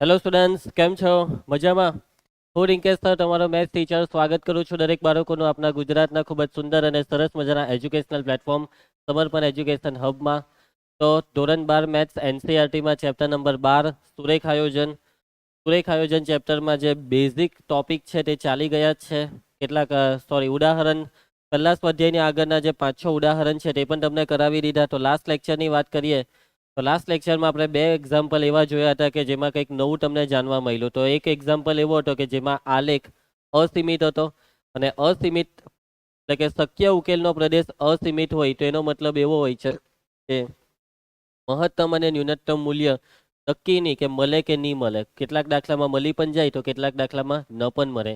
Hello students, કેમ છો? મજામાં? હું રિંકેશ સર, તમારો મેથ્સ ટીચર, સ્વાગત કરું છું દરેક બાળકોનું આપણા ગુજરાતના ખૂબ જ સુંદર અને સરસ મજાના એજ્યુકેશનલ પ્લેટફોર્મ સમર્પણ એજ્યુકેશન હબમાં. તો ધોરણ 12 મેથ્સ એનસીઆરટીમાં ચેપ્ટર નંબર 12 સુરેખ આયોજન ચેપ્ટરમાં જે બેઝિક ટોપિક છે તે ચાલી ગયા જ છે. કેટલાક ઉદાહરણ પહેલા સ્વાધ્યાયની આગળના જે 5-6 ઉદાહરણ છે તે પણ તમને કરાવી દીધા. તો લાસ્ટ લેક્ચરની વાત કરીએ તો લાસ્ટ લેક્ચરમાં આપણે બે એક્ઝામ્પલ એવા જોયા હતા કે જેમાં કંઈક નવું તમને જાણવા મળ્યું. તો એક એક્ઝામ્પલ એવો હતો કે જેમાં આલેખ અસીમિત હતો, અને અસીમિત એટલે કે શક્ય ઉકેલનો પ્રદેશ અસીમિત હોય તો એનો મતલબ એવો હોય છે કે મહત્તમ અને ન્યૂનતમ મૂલ્ય નક્કી નહીં કે મળે કે નહીં મળે. કેટલાક દાખલામાં મળી પણ જાય તો કેટલાક દાખલામાં ન પણ મળે.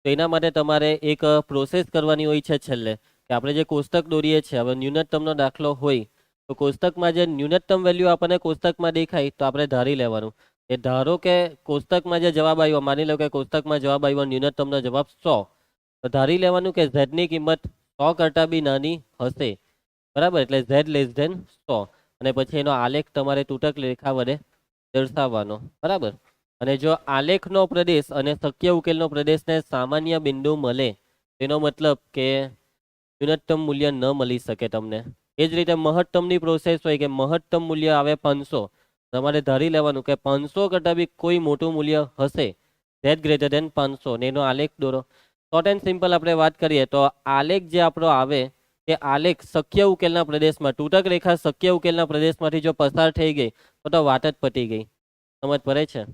તો એના માટે તમારે એક પ્રોસેસ કરવાની હોય છે છેલ્લે, કે આપણે જે કોષ્ટક દોરીએ છીએ. હવે ન્યૂનતમનો દાખલો હોય તો કોષ્ટકમાં જે ન્યૂનતમ વેલ્યુ આપણને કોષ્ટકમાં દેખાય તો આપણે ધારી લેવાનું. એ ધારો કે કોષ્ટકમાં જે જવાબ આવ્યો, માની લો કે કોષ્ટકમાં જવાબ આવ્યો ન્યૂનતમનો જવાબ 100, તો ધારી લેવાનું કે ઝેડની કિંમત 100 કરતાં બી નાની હશે. બરાબર, એટલે ઝેડ લેસ ધેન 100. અને પછી એનો આલેખ તમારે તૂટક રેખા વડે દર્શાવવાનો. બરાબર. અને જો આલેખનો પ્રદેશ અને શક્ય ઉકેલનો પ્રદેશને સામાન્ય બિંદુ મળે, તેનો મતલબ કે ન્યૂનતમ મૂલ્ય ન મળી શકે તમને. એ જ રીતે મહત્તમની પ્રોસેસ હોય કે મહત્તમ મૂલ્ય આવે 500. તમારે ધારી લેવાનું કે 500 કરતાં બી કોઈ મોટું મૂલ્ય હશે, ધેટ ગ્રેટર ધેન 500, ને એનો આલેખ દોરો. શોર્ટ એન્ડ સિમ્પલ આપણે વાત કરીએ તો આલેખ જે આપણો આવે તે આલેખ શક્ય ઉકેલના પ્રદેશમાં, તૂટક રેખા શક્ય ઉકેલના પ્રદેશમાંથી જો પસાર થઈ ગઈ તો વાત જ પતી ગઈ. સમજ પડે છે?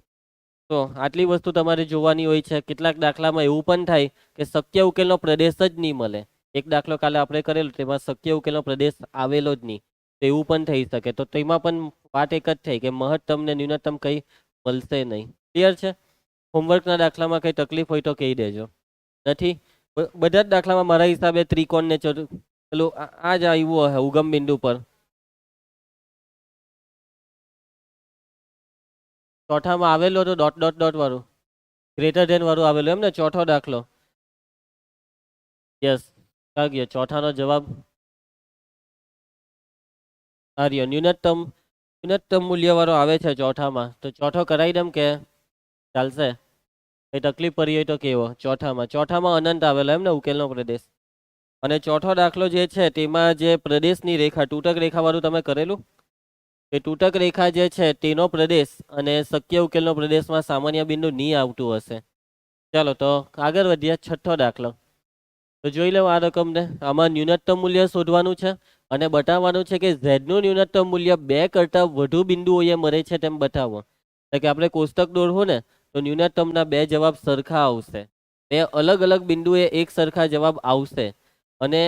તો આટલી વસ્તુ તમારે જોવાની હોય છે. કેટલાક દાખલામાં એવું પણ થાય કે શક્ય ઉકેલનો પ્રદેશ જ નહીં મળે. એક દાખલો કાલે આપણે કરેલો, તેમાં શક્ય ઉકેલનો પ્રદેશ આવેલો જ નહીં. તો એવું પણ થઈ શકે. તો તેમાં પણ વાત એક જ થઈ કે મહત્તમ ને ન્યૂનતમ કંઈ મળશે નહીં. ક્લિયર છે? હોમવર્કના દાખલામાં કંઈ તકલીફ હોય તો કહી દેજો. નથી? બધા જ દાખલામાં મારા હિસાબે ત્રિકોણ ને પેલું આ જ આવ્યું હશે ઉગમ બિંદુ પર. ચોથામાં આવેલું હતું ડોટ ડોટ ડોટ વાળું, ગ્રેટર ધેન વાળું આવેલું, એમ ને? ચોથો દાખલો. યસ, કાગ્ય ચોથાનો જવાબ આર્ય ન્યૂનતમ મૂલ્ય વાળો આવે છે ચોથામાં. તો ચોથો કરાવી દમ કે ચાલશે? એ તકલીફ પડી હોય તો કેવો? ચોથામાં અનંત આવેલો, એમ ને? ઉકેલનો પ્રદેશ. અને ચોથો દાખલો જે છે તેમાં જે પ્રદેશની રેખા તૂટક રેખા વાળું તમે કરેલું, એ તૂટક રેખા જે છે તેનો પ્રદેશ અને શક્ય ઉકેલનો પ્રદેશમાં સામાન્ય બિંદુ નહીં આવતું હશે. ચાલો તો આગળ વધીએ. છઠ્ઠો દાખલો. તો જોઈ લો આ રકમને. આમાં ન્યૂનતમ મૂલ્ય શોધવાનું છે અને બતાવવાનું છે કે ઝેડનું ન્યૂનતમ મૂલ્ય 2 કરતાં વધુ બિંદુઓએ મળે છે તેમ બતાવો. એટલે કે આપણે કોષ્ટક દોરવું ને તો ન્યૂનતમના બે જવાબ સરખા આવશે. બે અલગ અલગ બિંદુએ એક સરખા જવાબ આવશે. અને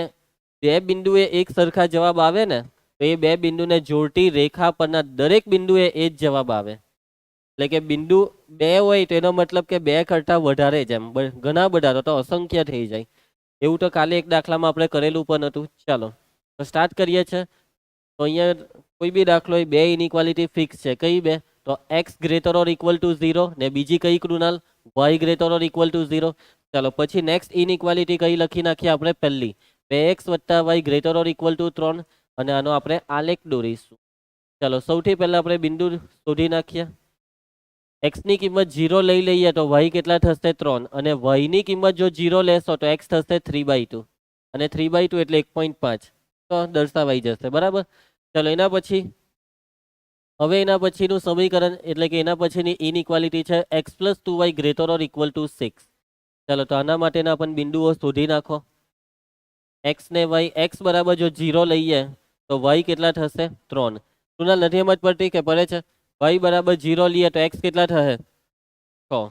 બે બિંદુએ એક સરખા જવાબ આવે ને તો એ બે બિંદુને જોડતી રેખા પરના દરેક બિંદુએ એ જ જવાબ આવે. એટલે કે બિંદુ બે હોય તો એનો મતલબ કે બે કરતાં વધારે, જેમ ઘણા બધા તો અસંખ્ય થઈ જાય. એવું તો કાલે એક દાખલામાં આપણે કરેલું પણ હતું. ચાલો તો સ્ટાર્ટ કરીએ છીએ. તો અહીંયા કોઈ બી દાખલો હોય, બે ઇનઇક્વાલિટી ફિક્સ છે. કઈ બે? તો x greater or equal to 0 ને બીજી કઈ Krunal? Y greater or equal to 0. ચાલો પછી નેક્સ્ટ ઇનઇક્વાલિટી કઈ લખી નાખીએ આપણે? પહેલી 2x + y greater or equal two 3, અને આનો આપણે આલેખ દોરીશું. ચાલો સૌથી પહેલા આપણે બિંદુ શોધી નાખીએ. x ની કિંમત 0 લઈ લઈએ તો y કેટલા થશે? 3. અને y ની કિંમત જો 0 લેશો તો x થશે 3/2, અને 3/2 એટલે 1.5. તો દર્શાવાઈ જશે. બરાબર. ચાલો એના પછી હવે એના પછીનું સમીકરણ એટલે કે એના પછીની ઇનઇક્વાલિટી છે x + 2y greater or equal two 6. ચાલો તો આના માટેના પણ બિંદુઓ શોધી નાખો. x ને y, x બરાબર જો 0 લઈએ તો y કેટલા થશે? 3. કૃણાલ નથી સમજ પડતી કે પડે છે? y બરાબર 0 લઈએ તો x કેટલા થશે? 6.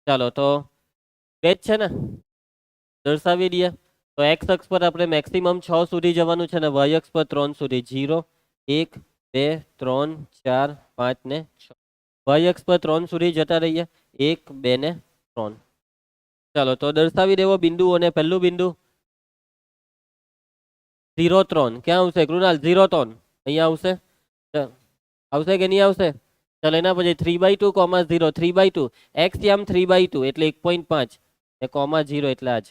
ચાલો તો બે જ છે ને, દર્શાવી દઈએ. તો x અક્ષ પર આપણે મેક્સિમમ 6 સુધી જવાનું છે, અને y અક્ષ પર 3 સુધી. 0 1 2 3 4 5 ને 6. y અક્ષ પર 3 સુધી જતા રહીએ. 1 2 ને 3. ચાલો તો દર્શાવી દેવો બિંદુઓને. પહેલું બિંદુ 0 3 ક્યાં આવશે કૃણાલ? 0 3 અહીંયા આવશે. આવશે કે નહીં આવશે? ચાલો એના પછી 3/2, 0 3/2. x આમ 3/2 એટલે 1.5 ને કોમા 0 એટલે આ જ.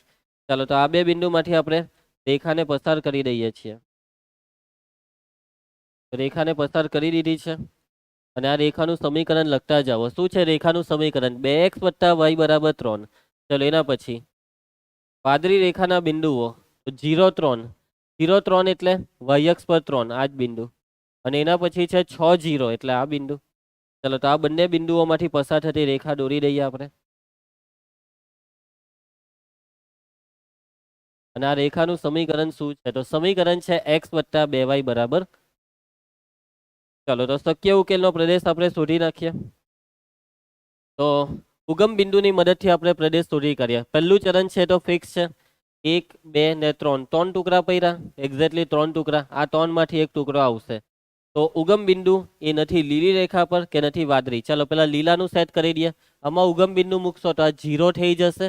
ચાલો તો આ બે બિંદુમાંથી આપણે રેખાને પસાર કરી દઈએ છીએ. રેખાને પસાર કરી દીધી છે. અને આ રેખાનું સમીકરણ લખતા જાઓ. શું છે રેખાનું સમીકરણ? 2x + y = 3. ચલો એના પછી વાદળી રેખાના બિંદુઓ 0 3. 0 3 એટલે y અક્ષ પર 3 આ જ બિંદુ, અને એના પછી છે 6 0 એટલે આ બિંદુ. ચલો તો આ બંને બિંદુઓમાંથી પસાર થતી રેખા દોરી દઈએ આપણે. અને આ રેખાનું સમીકરણ શું છે? તો સમીકરણ છે x + 2y = ચલો તો શક્ય ઉકેલનો પ્રદેશ આપણે શોધી નાખીએ. તો ઉગમ બિંદુની મદદથી આપણે પ્રદેશ શોધી કરીએ. પહેલું ચરણ છે તો ફિક્સ છે, 1 2 ને 3 ત્રણ ટુકડા પડ્યા, એક્ઝેક્ટલી 3 ટુકડા. આ 3 માંથી એક ટુકડો આવશે. તો ઉગમ બિંદુ એ નથી લીલી રેખા પર કે નથી વાદળી. ચાલો પેલા લીલાનું સેટ કરી દઈએ. આમાં ઉગમ બિંદુ મૂકશો તો આ 0 થઈ જશે.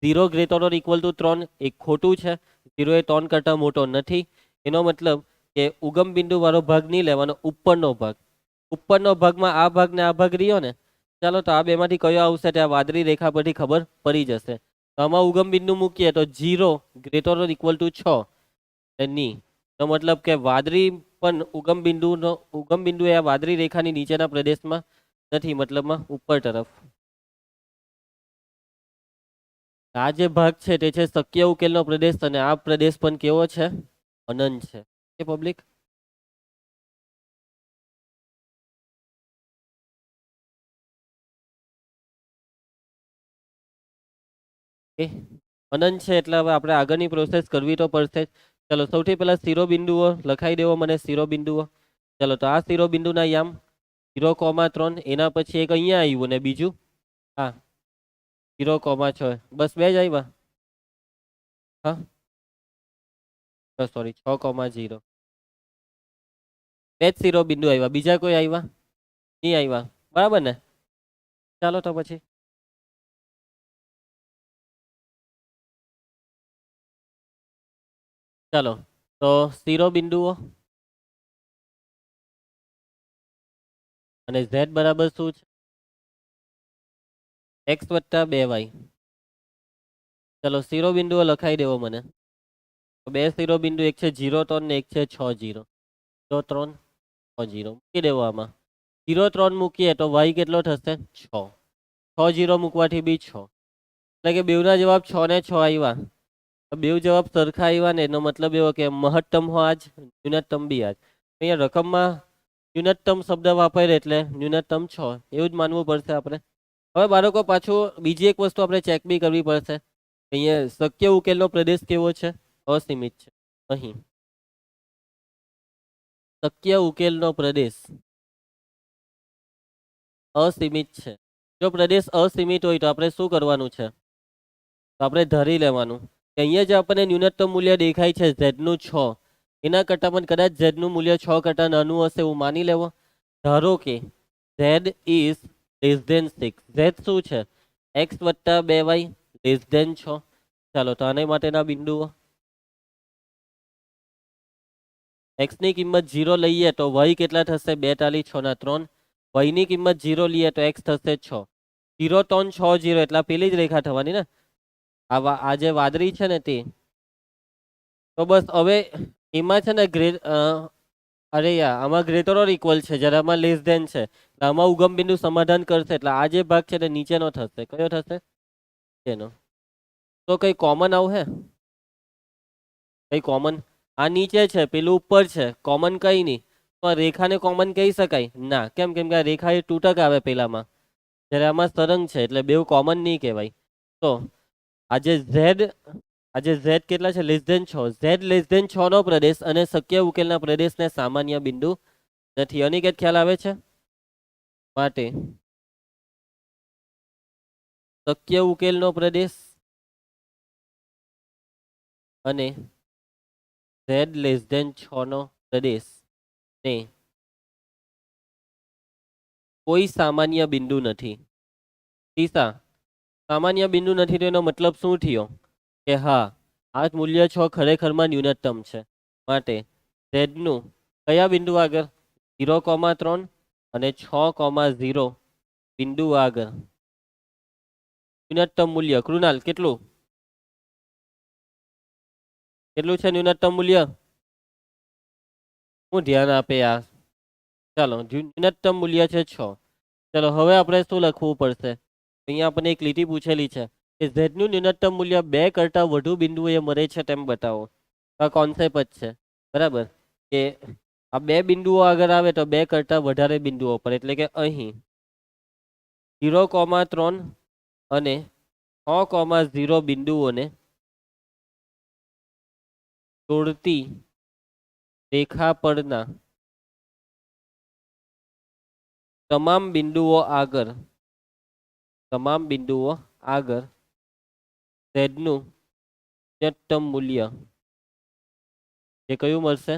0 > 3 એક ખોટું છે. 0 એ 3 કરતા મોટો નથી. એનો મતલબ કે ઉગમ બિંદુ વાળો ભાગ નહીં લેવાનો, ઉપરનો ભાગ. ઉપરનો ભાગમાં આ ભાગ ને આ ભાગ રહ્યો ને, ચાલો તો આ બેમાંથી કયો આવશે તે આ વાદળી રેખા પરથી ખબર પડી જશે. તો આમાં ઉગમ બિંદુ મૂકીએ તો 0 > 6 ની, તો મતલબ કે વાદળી પણ ઉગમ બિંદુ એ આ વાદળી રેખાની નીચેના પ્રદેશમાં નથી, મતલબમાં ઉપર તરફ. આ જે ભાગ છે તે છે શક્ય ઉકેલનો પ્રદેશ, અને આ પ્રદેશ પણ કેવો છે? અનંત છે. કે પબ્લિક અનંત છે એટલે હવે આપણે આગળની પ્રોસેસ કરવી તો પડશે જ. ચલો સૌથી પહેલા શિરોબિંદુઓ લખાઈ દેવો મને, શિરોબિંદુઓ. ચલો તો આ શિરોબિંદુના યામ 0,3. એના પછી એક અહીંયા આવ્યું ને બીજું હા 0,6. બસ બે જ આવ્યા. હા સોરી 6,0. બે જ શિરોબિંદુ આવ્યા, બીજા કોઈ આવ્યા નહીં? આવ્યા, બરાબર ને? ચાલો તો પછી ચાલો તો શિરોબિંદુઓ અને z બરાબર શું છે? x + 2y. ચલો શિરોબિંદુઓ લખાઈ દેવો મને. તો બે શિરોબિંદુ, એક છે 0 3 ને એક છે 6 0. 0 3 6 0 મૂકી દેવો. આમાં 0 3 મૂકીએ તો y કેટલો થશે? 6. 6 0 મૂકવાથી બી 6, એટલે કે બેવના જવાબ 6 ને 6 આવ્યા. બે જવાબ સરખા આવ્યા ને એનો મતલબ એવો કે મહત્તમ હો આજ, ન્યૂનતમ બી આજ. અહીંયા રકમમાં ન્યૂનતમ શબ્દ વાપરે એટલે ન્યૂનતમ 6 એવું જ માનવું પડશે આપણે. હવે બાળકો પાછું બીજી એક વસ્તુ આપણે ચેક બી કરવી પડશે. અહીંયા શક્ય ઉકેલનો પ્રદેશ કેવો છે? અસીમિત છે. અહીં શક્ય ઉકેલનો પ્રદેશ અસીમિત છે. જો પ્રદેશ અસીમિત હોય તો આપણે શું કરવાનું છે? તો આપણે ધારી લેવાનું કે અહીંયા જે આપણને ન્યૂનતમ મૂલ્ય દેખાય છે z નું 6, એના કરતાં પણ કદાચ z નું મૂલ્ય 6 કરતાં નાનું હશે એવું માની લેવો. ધારો કે z ઇઝ <6. z શું છે? x + 2y <6. ચાલો તો આને માટેના બિંદુઓ x ની કિંમત 0 લઈએ તો y કેટલા થશે? 42 6 ના 3. y ની કિંમત 0 લઈએ તો x થશે 6. 0 3 6 0 એટલે પેલી જ રેખા થવાની ને, આ જે વાદળી છે ને તે. તો બસ હવે એમાં છે ને અરે યાર આમાં ગ્રેટર ઓર ઇક્વલ છે, જ્યારે આમાં લેસ ધેન છે. આમાં ઉગમ બિંદુ સમાધાન કરશે એટલે આ જે ભાગ છે તે નીચેનો થશે. કયો થશે? તેનો. તો કઈ કોમન આવશે? કઈ કોમન? આ નીચે છે, પેલું ઉપર છે, કોમન કઈ નહીં. તો આ રેખાને કોમન કહી શકાય ના? કેમ? કેમ કે આ રેખા એ તૂટક આવે પેલામાં, જ્યારે આમાં સળંગ છે એટલે બેવ કોમન નહીં કહેવાય. તો આજે z કેટલા છે? <6. z <6 નો પ્રદેશ અને શક્ય ઉકેલના પ્રદેશને સામાન્ય બિંદુ નથી. અનિકેત ખ્યાલ આવે છે? માટે શક્ય ઉકેલનો પ્રદેશ અને z <6 નો પ્રદેશ ને કોઈ સામાન્ય બિંદુ નથી. ઈસા સામાન્ય બિંદુ નથી તો એનો મતલબ શું થયો? કે હા આ મૂલ્ય 6 ખરેખરમાં ન્યૂનતમ છે. માટે z નું કયા બિંદુ આગળ? 0,3 અને 6,0 બિંદુ આગળ ન્યૂનતમ મૂલ્ય. કૃણાલ કેટલું છે ન્યૂનતમ મૂલ્ય? હું ધ્યાન આપે યાર. ચાલો ન્યૂનતમ મૂલ્ય છે 6. ચાલો હવે આપણે શું લખવું પડશે? અહીંયા આપણને એક લીટી પૂછેલી છે કે z નું ન્યૂનતમ મૂલ્ય 2 કરતાં વધુ બિંદુએ મળે છે તેમ બતાવો. આ કોન્સેપ્ટ જ છે, બરાબર? કે આ 2 બિંદુઓ આગળ આવે તો 2 કરતાં વધારે બિંદુઓ પર, એટલે કે અહીં 0,3 અને 6,0 બિંદુઓને જોડતી રેખા પરના તમામ બિંદુઓ આગળ z નું ન્યૂનતમ મૂલ્ય જે કયું મળશે?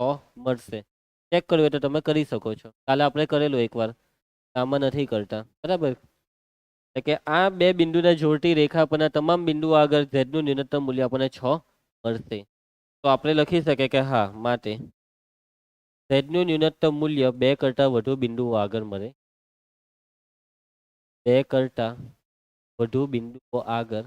6 મળશે. ચેક કરવું હોય તો તમે કરી શકો છો. કાલે આપણે કરેલું એકવાર, આમાં નથી કરતા, બરાબર? એટલે કે આ 2 બિંદુને જોડતી રેખા પરના તમામ બિંદુઓ આગળ z નું ન્યૂનતમ મૂલ્ય આપણને 6 મળશે. તો આપણે લખી શકીએ કે હા, માટે z નું ન્યૂનતમ મૂલ્ય 2 કરતાં વધુ બિંદુઓ આગળ મળે, 2 કરતાં વધુ બિંદુઓ આગળ.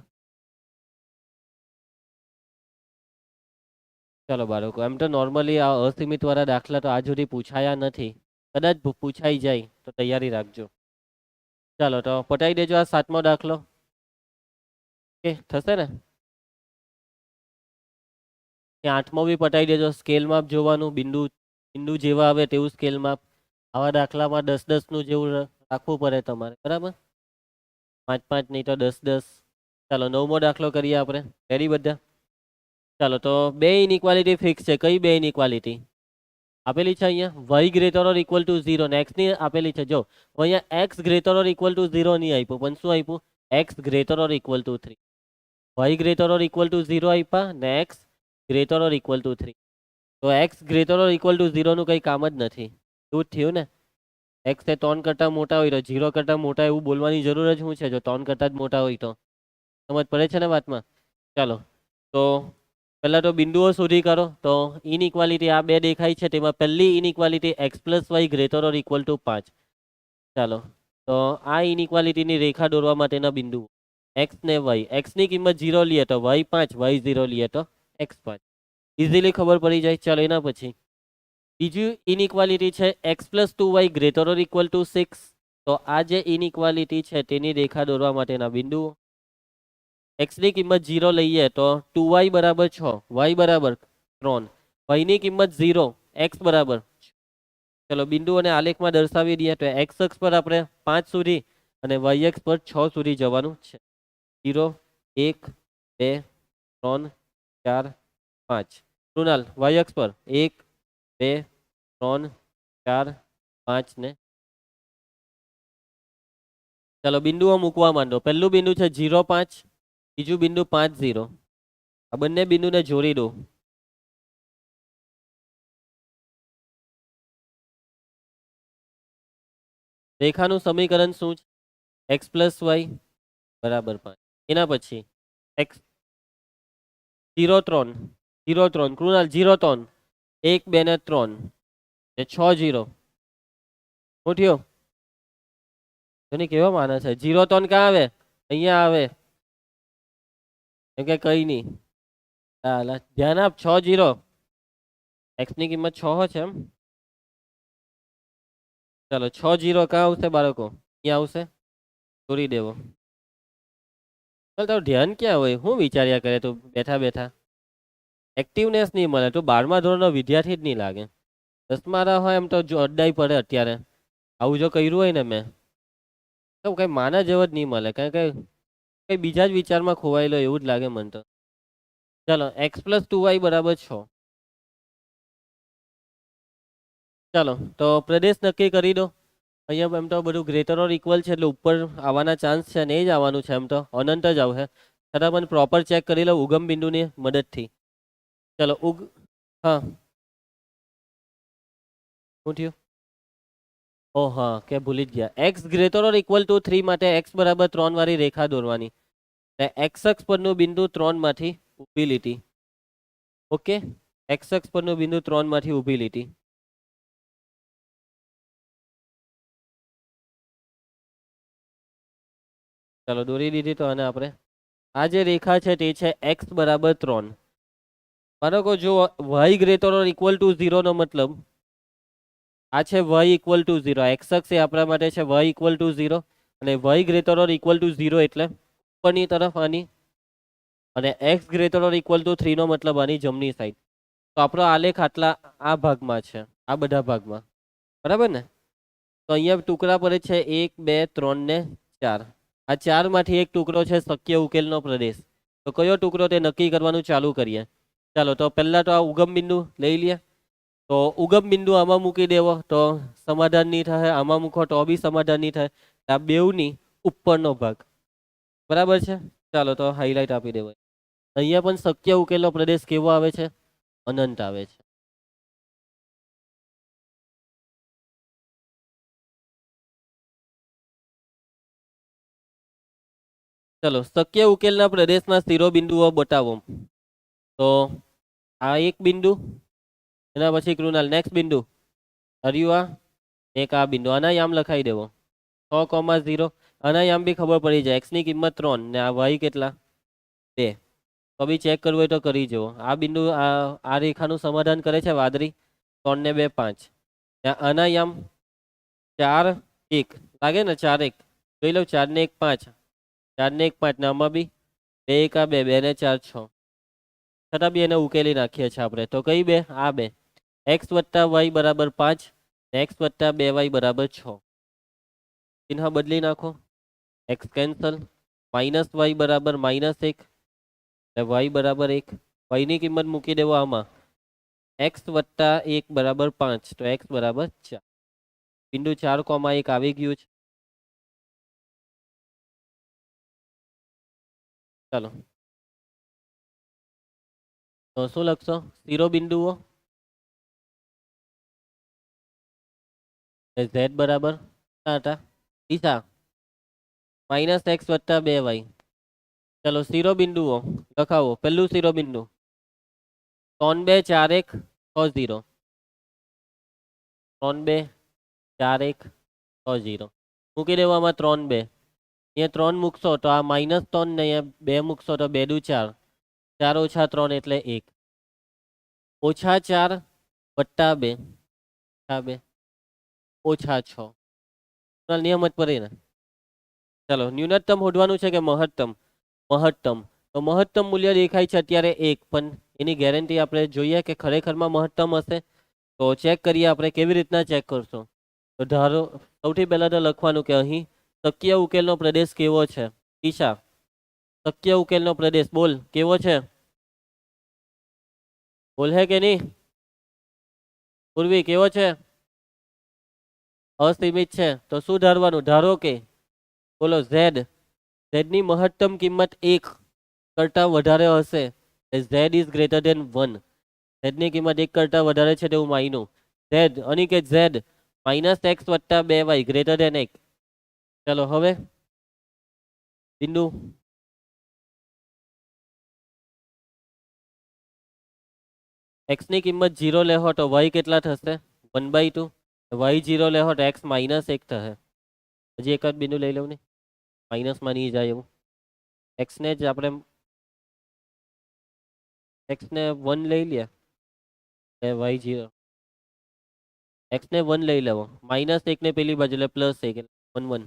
ચાલો બાળકો, એમ તો નોર્મલી આ અસીમિત વાળા દાખલા તો આજ સુધી પૂછાયા નથી. કદાચ પૂછાઈ જાય તો તૈયારી રાખજો. ચાલો તો પટાઈ દેજો આ 7મો દાખલો. કે થશે ને? 8મો બી પટાઈ દેજો. સ્કેલ માપ જોવાનું, બિંદુ જેવા આવે તેવું સ્કેલ માપ. આવા દાખલામાં 10-10 નું જેવું રાખવું પડે તમારે, બરાબર? 5-5 નહીં તો 10-10. ચાલો 9મો દાખલો કરીએ આપણે. રેડી બધા? ચાલો તો 2 ઇનઇક્વાલિટી ફિક્સ છે. કઈ 2 ઇનઇક્વાલિટી આપેલી છે? અહીંયા y greater or equal to 0 ને x ની આપેલી છે. જો અહીંયા x greater or equal to 0 નહીં આપ્યું, પણ શું આપ્યું? x greater or equal two 3. y greater or equal to 0 આપ્યા ને x greater or equal two 3. તો x greater or equal to 0 નું કંઈ કામ જ નથી. એવું જ થયું ને? x એ 3 કરતાં મોટા હોય તો 0 કરતાં મોટા એવું બોલવાની જરૂર જ શું છે? જો 3 કરતાં જ મોટા હોય તો સમજ પડે છે ને વાતમાં? ચાલો તો પહેલાં તો બિંદુઓ શોધી કાઢો. તો ઇનઇક્વાલિટી આ 2 દેખાય છે, તેમાં પહેલી inequality x plus y greater or equal to 5. ચાલો તો આ ઇનઇક્વાલિટીની રેખા દોરવા માટેના બિંદુઓ x ને y. x ની કિંમત 0 લઈએ તો y 5, y 0 લઈએ તો x 5. ઇઝીલી ખબર પડી જાય. ચાલો એના પછી બીજી ઇનઇક્વાલિટી છે x plus 2y greater or equal two 6. તો આ જે ઇનઇક્વાલિટી છે તેની રેખા દોરવા માટેના બિંદુઓ x ની કિંમત 0 લઈએ તો 2y બરાબર 6, y બરાબર 3, y ની કિંમત 0, x બરાબર. ચલો બિંદુઓને આલેખમાં દર્શાવી દઈએ તો x અક્ષ પર આપણે 5 સુધી અને y અક્ષ પર 6 સુધી જવાનું છે. 0, 1, 2, 3, 4, 5. કૃણાલ y અક્ષ પર 1, 2, 3, 4, 5 ને ચાલો બિંદુઓ મૂકવા માંડો. પહેલું બિંદુ છે 0, 5. બીજું બિંદુ 5, 0. આ બંને બિંદુને જોડી દો. રેખાનું સમીકરણ શું છે? x પ્લસ વાય બરાબર 5. એના પછી x 0, 3, 0, 3. કૃણાલ 0, 3, 1, 2 ને 3 ને 6, 0. શું થયો? તને કેવા માને છે? 0, 3 ક્યાં આવે? અહીંયા આવે. એમ કે કઈ નહીં. ધ્યાન આપ. 6, 0. x ની કિંમત 6 છે એમ. ચાલો 6, 0 ક્યાં આવશે બાળકો? અહીંયા આવશે. દોરી દેવો. ચાલ તારું ધ્યાન ક્યાં હોય? હું વિચાર્યા કરે તું બેઠા બેઠા? એક્ટિવનેસ નહીં મળે. તું 12મા ધોરણનો વિદ્યાર્થી જ નહીં લાગે. 10મા હોય એમ તો જો અડ્ડાઈ પડે અત્યારે. આવું જો કર્યું હોય ને મેં તો કઈ માના જેવો જ નહીં મળે. કઈ બીજા જ વિચારમાં ખોવાયેલો એવું જ લાગે મને તો. ચાલો x પ્લસ 2y બરાબર 6. ચાલો તો પ્રદેશ નક્કી કરી દો. અહીંયા એમ તો બધું ગ્રેટર ઓર ઇક્વલ છે એટલે ઉપર આવવાના ચાન્સ છે ને જ આવવાનું છે. એમ તો અનંત જ આવશે. છતાં પણ પ્રોપર ચેક કરી લો ઉગમ બિંદુની મદદથી. ચલો હા શું થયું? ઓ હા કે ભૂલી જ ગયા. x greater or equal two 3 માટે x બરાબર 3 વાળી રેખા દોરવાની. x અક્ષ પરનું બિંદુ 3 માંથી ઊભી લીટી. ઓકે, x અક્ષ પરનું બિંદુ 3 માંથી ઊભી લીટી. ચાલો દોરી દીધી. તો અને આપણે આ જે રેખા છે તે છે x બરાબર 3. બાળકો જો y greater or equal to 0 નો મતલબ આ છે y ઇક્વલ ટુ 0, એક્સ અક્ષ એ આપણા માટે છે y ઇક્વલ ટુ 0 અને y greater or equal to 0 એટલે ઉપરની તરફ આની, અને x greater or equal two 3 નો મતલબ આની જમણી સાઈડ. તો આપણો આલેખ આટલા આ ભાગમાં છે, આ બધા ભાગમાં, બરાબર ને. તો અહીંયા ટુકડા પડે છે 1 2 3 ને 4. આ 4 માંથી એક ટુકડો છે શક્ય ઉકેલનો પ્રદેશ. તો કયો ટુકડો તે નક્કી કરવાનું ચાલુ કરીએ. ચાલો તો પહેલા તો આ ઉગમ બિંદુ લઈ લઈએ. તો ઉગમ બિંદુ આમાં મૂકી દેવો તો સમાધાન નહીં થાય, આમાં મૂકો તો બી સમાધાન નહીં થાય. આ બેવની ઉપરનો ભાગ, બરાબર છે. ચાલો તો હાઈલાઈટ આપી દેવાય. અહીંયા પણ શક્ય ઉકેલનો પ્રદેશ કેવો આવે છે? અનંત આવે છે. ચલો શક્ય ઉકેલના પ્રદેશના શિરોબિંદુઓ બતાવો. તો આ એક બિંદુ, એના પછી કૃણાલ નેક્સ્ટ બિંદુ હરિયું, એક આ બિંદુ, આના યામ લખાઈ દેવો 6,0. આના યામ બી ખબર પડી જાય, એક્સ ની કિંમત 3 ને આ વાય કેટલા 2. તો બી ચેક કરવું હોય તો કરી જુઓ. આ બિંદુ આ રેખાનું સમાધાન કરે છે વાદળી, 3 ને 2 5. આના યામ 4 1 લાગે ને, 4 1 જોઈ લો, 4 ને 1 5, 4 ને 1 5 ને આમાં બી 2 1 2 2 ને 4 6. છતાં બી એને ઉકેલી નાખીએ છીએ આપણે. તો કઈ બે? આ બે. એક્સ વત્તા વાય બરાબર 5, એક્સ વત્તા 2y બરાબર 6. ચિહ્ન બદલી નાખો, એક્સ કેન્સલ, માઇનસ વાય બરાબર -1 અને વાય બરાબર 1. વાયની કિંમત મૂકી દેવો આમાં, એક્સ વત્તા 1 બરાબર 5, તો એક્સ બરાબર 4. બિંદુ 4,1 આવી ગયું છે. ચાલો તો શું લખશો? શિરોબિંદુઓ z બરાબર દિશા -x વત્તા 2y. ચલો શિરોબિંદુઓ લખાવો. પહેલું શિરોબિંદુ 3 2 4 1 6 0, 3 2 4 1 6 0. મૂકી દેવામાં 3 2, અહીંયા 3 મૂકશો તો આ -3 ને અહીંયા 2 મૂકશો તો 2 દુ 4, 4 ઓછા 3 એટલે 1, ઓછા 4 વત્તા 2 2 ઓછા 6. નિયમ જ પડે ને. ચાલો ન્યૂનતમ શોધવાનું છે કે મહત્તમ? મહત્તમ. તો મહત્તમ મૂલ્ય દેખાય છે અત્યારે 1, પણ એની ગેરંટી આપણે જોઈએ કે ખરેખરમાં મહત્તમ હશે. તો ચેક કરીએ આપણે. કેવી રીતના ચેક કરશો? તો ધારો સૌથી પહેલા તો લખવાનું કે અહીં શક્ય ઉકેલનો પ્રદેશ કેવો છે. ઈશા, શક્ય ઉકેલનો પ્રદેશ બોલ કેવો છે? બોલ હે કે નહીં? પૂર્વી કેવો છે? અસીમિત છે. તો શું ધારવાનું? ધારો કે બોલો ઝેડ, ઝેડની મહત્તમ કિંમત 1 કરતાં વધારે હશે. Z is greater than 1. ઝેડની કિંમત 1 કરતાં વધારે છે તેવું માન્યું. ઝેડ અનિકેત ઝેડ -x વત્તા 2y ગ્રેટર ધેન 1. ચલો હવે બિંદુ x ની કિંમત 0 લેહો તો y કેટલા થશે? 1/2. y 0 લેહો તો x -1 થશે. હજી એક જ બિંદુ લઈ લઉં ને, માઇનસમાં નહીં જાય એવું. એક્સને જ આપણે એક્સને 1 લઈ લે, વાય 0, એક્સને 1 લઈ લેવો, -1 ને પેલી બાજુ એટલે +1 1 1.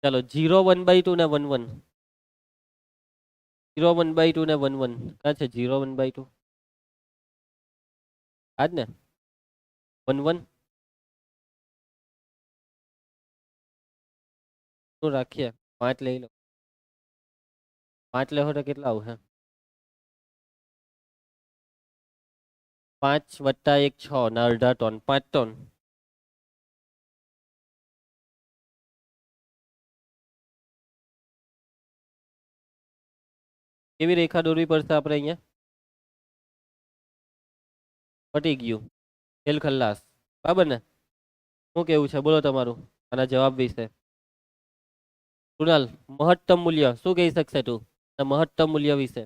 ચાલો 0 1/2 ને 1 1, 0 1/2 ને 1 1 ક્યાં છે? 0 1/2 આ જ ને, 1 1 શું રાખીએ? 5 લઈ લો. 5 લેવો તો કેટલા આવશે? 5 વત્તા 1 6 ના અડધા ટન, 5 ટન. કેવી રેખા દોરવી પડશે આપણે અહીંયા? પટી ગયું, ખેલ ખલ્લાસ. બરાબર ને? શું કેવું છે બોલો તમારું આના જવાબ વિશે? કૃણાલ મહત્તમ મૂલ્ય શું કહી શકશે તું મહત્તમ મૂલ્ય વિશે?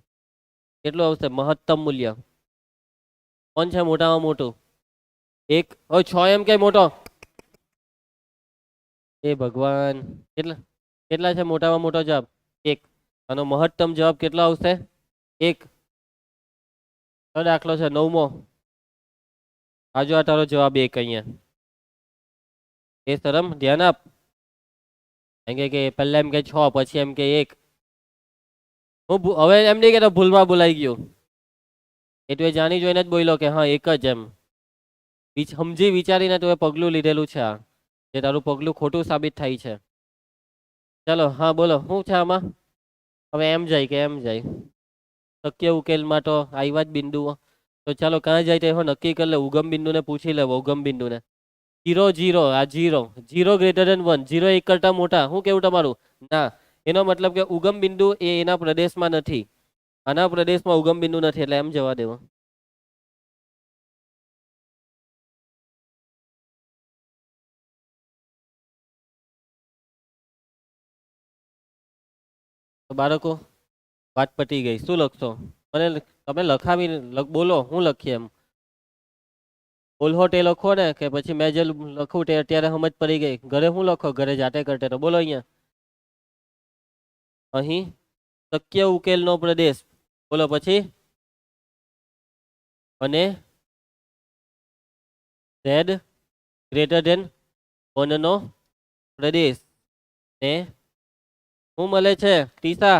કેટલું આવશે મહત્તમ મૂલ્ય? કોણ છે મોટામાં મોટું? 1. હવે 6 એમ કે મોટો? એ ભગવાન, કેટલા કેટલા છે મોટામાં મોટો જવાબ? 1. આનો મહત્તમ જવાબ કેટલો આવશે? 1. દાખલો છે 9મો. આજો આ તારો જવાબ 1 અહીંયા. એ શરમ ધ્યાન આપ. એમ કે પહેલા એમ કે 6 પછી એમ કે 1. હું હવે એમ નહીં કે ભૂલમાં બોલાઈ ગયું. એ તું એ જાણી જોઈને જ બોલ્યો કે હા એક જ એમ. સમજી વિચારીને તું એ પગલું લીધેલું છે આ, જે તારું પગલું ખોટું સાબિત થાય છે. ચાલો હા બોલો શું છે આમાં. હવે એમ જાય કે એમ જાય. શક્ય ઉકેલમાં તો આવ્યા જ બિંદુઓ. તો ચાલો ક્યાં જાય તે નક્કી કરી લે. ઉગમ બિંદુને પૂછી લેવો. ઉગમ બિંદુને 0 0 આ 0 0 ગ્રેટર ધેન 1. 0 1 કરતા મોટા. શું કેવું તમારું? ના. એનો મતલબ કે ઉગમ બિંદુ એ એના પ્રદેશમાં નથી. આના પ્રદેશમાં ઉગમ બિંદુ નથી એટલે એમ જવા દેવો. તો બાળકો વાત પતી ગઈ. શું લખશો? મને તમે લખાવી બોલો હું લખીએ એમ. બોલહો તે લખો ને કે પછી મેં જે લખું તે અત્યારે સમજ પડી ગઈ. ઘરે શું લખો? ઘરે જાતે કરતે તો બોલો અહીંયા. અહીં શક્ય ઉકેલનો પ્રદેશ. બોલો પછી. અને z ગ્રેટર ધેન 1 નો પ્રદેશ ને શું મળે છે ટીસા?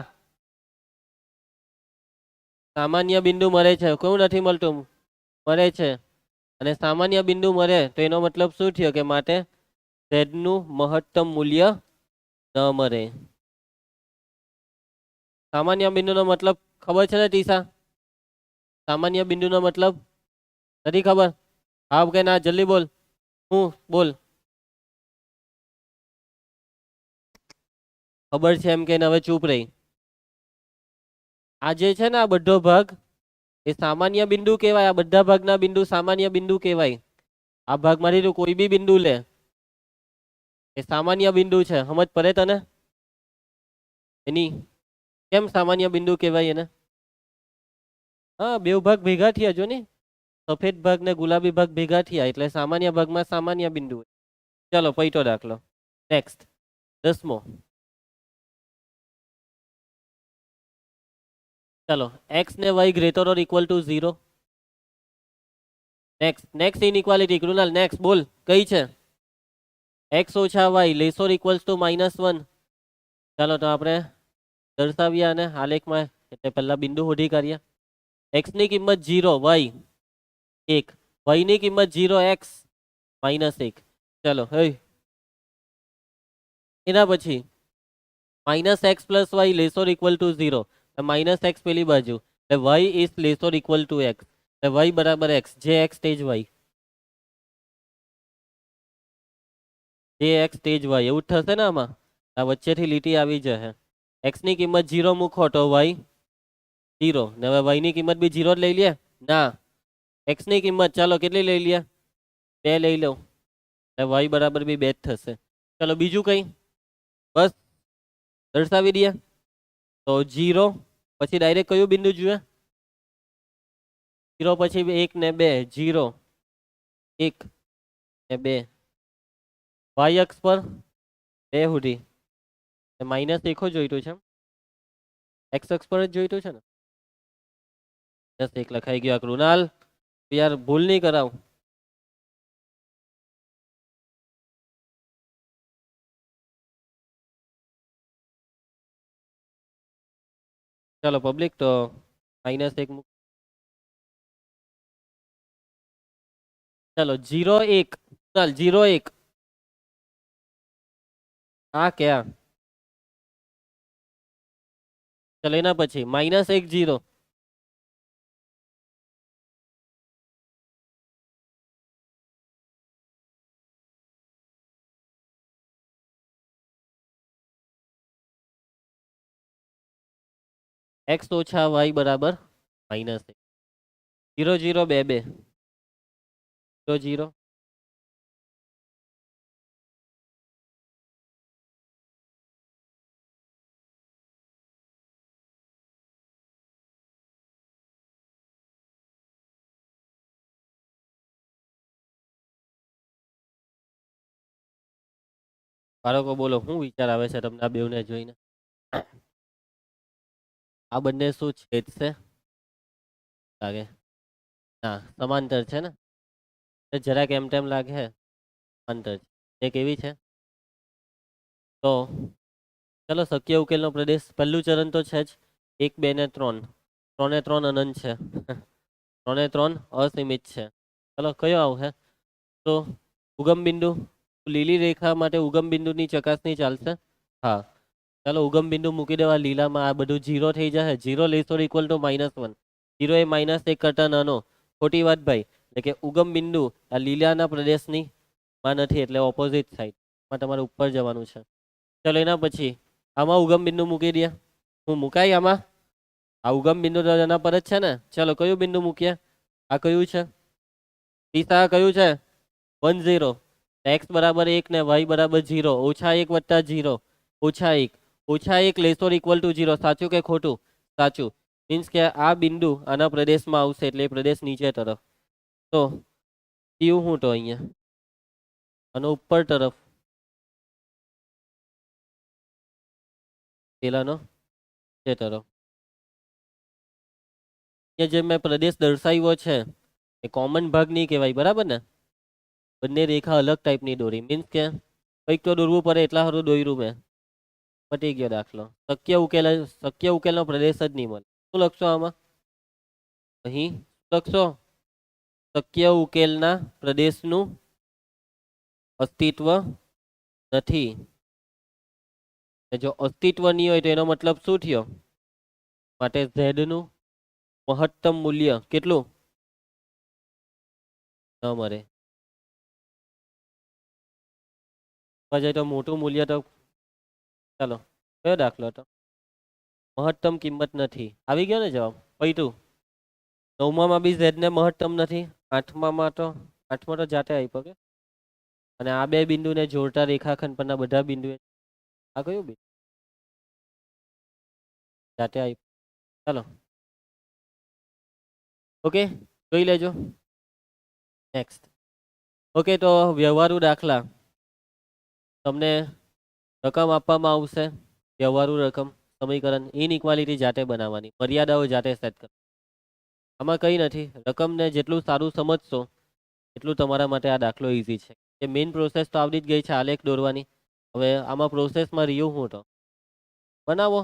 સામાન્ય બિંદુ મળે છે. કેવું નથી મળતું? મળે છે. અને સામાન્ય બિંદુ મળે તો એનો મતલબ શું થયો કે માટે z નું મહત્તમ મૂલ્ય ન મળે. સામાન્ય બિંદુનો મતલબ ખબર છે ને ટીસા? સામાન્ય બિંદુનો મતલબ નથી ખબર? હા કે ના જલ્દી બોલ. હું બોલ. ખબર છે એમ કે હવે ચૂપ રહી. આ જે છે ને આ બધો ભાગ એ સામાન્ય બિંદુ કહેવાય. આ બધા ભાગના બિંદુ સામાન્ય બિંદુ કહેવાય. આ ભાગમાંથી તું કોઈ બી બિંદુ લે એ સામાન્ય બિંદુ છે. સમજ પડે તને? એની કેમ સામાન્ય બિંદુ કહેવાય એને? હા બે ભાગ ભેગા થયા જો ને. સફેદ ભાગ ને ગુલાબી ભાગ ભેગા થયા એટલે સામાન્ય ભાગમાં સામાન્ય બિંદુ. ચાલો પૈટો દાખલો. નેક્સ્ટ 10મો. ચાલો x ને y greater or equal to 0. Next inequality Krunal next બોલ કઈ છે? x ઓછા y less or equals to -1. ચાલો તો આપણે દર્શાવ્યા અને આલેખમાં એટલે પહેલા બિંદુ શોધી કાઢ્યા. x ની કિંમત 0 y 1 y ની કિંમત 0 x -1. ચાલો હે એના પછી -x plus y less or equal to 0. -x પેલી બાજુ એટલે y is less or equal to x. y બરાબર x જે x સ્ટેજ y જે x સ્ટેજ y એવું જ થશે ને આમાં. આ વચ્ચેથી લીટી આવી જશે. x ની કિંમત 0 મૂકો તો y 0 ને હવે y ની કિંમત બી 0 જ લઈ લે. ના x ની કિંમત ચાલો કેટલી લઈ લે? 2 લઈ લો. y બરાબર બી 2 જ થશે. ચાલો બીજું કઈ બસ દર્શાવી દઈએ. તો 0 પછી ડાયરેક્ટ કયું બિંદુ જોઈએ? 0 પછી 1 ને 2 0 1 ને 2 y અક્ષ પર 2 સુધી -1 જોઈતું છે. x અક્ષ પર જ જોઈતું છે ને. -1 લખાઈ ગયો. કૃણાલ યાર ભૂલ નહીં કરાવ. ચાલો પબ્લિક તો -1 ચાલો 0 1 ચાલ 0 1 આ ક્યાં? ચાલો એના પછી -1 0 x ઓછા y બરાબર -1 0 0 2 2 0 0 બાળકો બોલો શું વિચાર આવે છે તમને આ બેવને જોઈને? આ બંને શું છેદશે લાગે? ના સમાંતર છે ને. જરાક એમ તેમ લાગે સમાંતર છે. એ કેવી છે? તો ચલો શક્ય ઉકેલનો પ્રદેશ પહેલું ચરણ તો છે જ 1, 2 ને 3. 3 ને 3 અનંત છે. 3 ને 3 અસીમિત છે. ચલો કયો આવશે? તો ઉગમ બિંદુ, લીલી રેખા માટે ઉગમ બિંદુની ચકાસણી ચાલશે? હા. ચાલો ઉગમ બિંદુ મૂકી દેવા લીલામાં, આ બધું 0 થઈ જશે. 0 લેસ ઓર ઇક્વલ ટુ -1. 0 એ -1 કરતા નાનો. ખોટી વાત ભાઈ. એટલે કે ઉગમ બિંદુ આ લીલાના પ્રદેશની માં નથી, એટલે ઓપોઝિટ સાઈડ માં તમારે ઉપર જવાનું છે. ચલો એના પછી આમાં ઉગમ બિંદુ મૂકી દે. હું મુકાય આમાં? આ ઉગમ બિંદુ તો એના પર જ છે ને. ચલો કયું બિંદુ મૂકીએ? આ કયું છે? દિશા કયું છે? 1 0. x બરાબર 1 ને y બરાબર 0. -1 વત્તા 0 -1. -1 લેસ ઓર ઇક્વલ ટુ 0. સાચું કે ખોટું? સાચું. મીન્સ કે આ બિંદુ આના પ્રદેશમાં આવશે, એટલે એ પ્રદેશ નીચે તરફ. તો કયું હું તો અહીંયા અને ઉપર તરફ પેલાનો તે તરફ. અહીંયા જે મેં પ્રદેશ દર્શાવ્યો છે એ કોમન ભાગ નહીં કહેવાય, બરાબર ને? બંને રેખા અલગ ટાઈપની દોરી. મીન્સ કે કંઈક તો દોરવું પડે, એટલા સારું દોર્યું મેં. પટી ગયો દાખલો. શક્ય ઉકેલનો પ્રદેશ જ નહીં મળે. શું લખશો આમાં? અહીં લખશો શક્ય ઉકેલના પ્રદેશનું અસ્તિત્વ નથી. જો અસ્તિત્વ નહીં હોય તો એનો મતલબ શું થયો? માટે z નું મહત્તમ મૂલ્ય કેટલું ન મળે. જાય તો મોટું મૂલ્ય તો ચાલો કયો દાખલો હતો? મહત્તમ કિંમત નથી. આવી ગયો ને જવાબ. પૈતું 9માં બી z ને મહત્તમ નથી. 8માં તો જાતે આપ્યો કે. અને આ બે બિંદુને જોડતા રેખાખંડ પરના બધા બિંદુ આ કયું બિંદુ જાતે આપ્યું. ચાલો ઓકે જોઈ લેજો. નેક્સ્ટ. ઓકે તો વ્યવહારુ દાખલા. તમને રકમ આપવામાં આવશે. વ્યવહારુ રકમ સમીકરણ ઇનઇક્વાલિટી જાતે બનાવવાની, મર્યાદાઓ જાતે સેટ કરો. આમાં કંઈ નથી. રકમને જેટલું સારું સમજશો એટલું તમારા માટે આ દાખલો ઇઝી છે. એ મેઇન પ્રોસેસ તો આવડી જ ગઈ છે, આલેખ દોરવાની. હવે આમાં પ્રોસેસમાં રહ્યું હું તો બનાવો,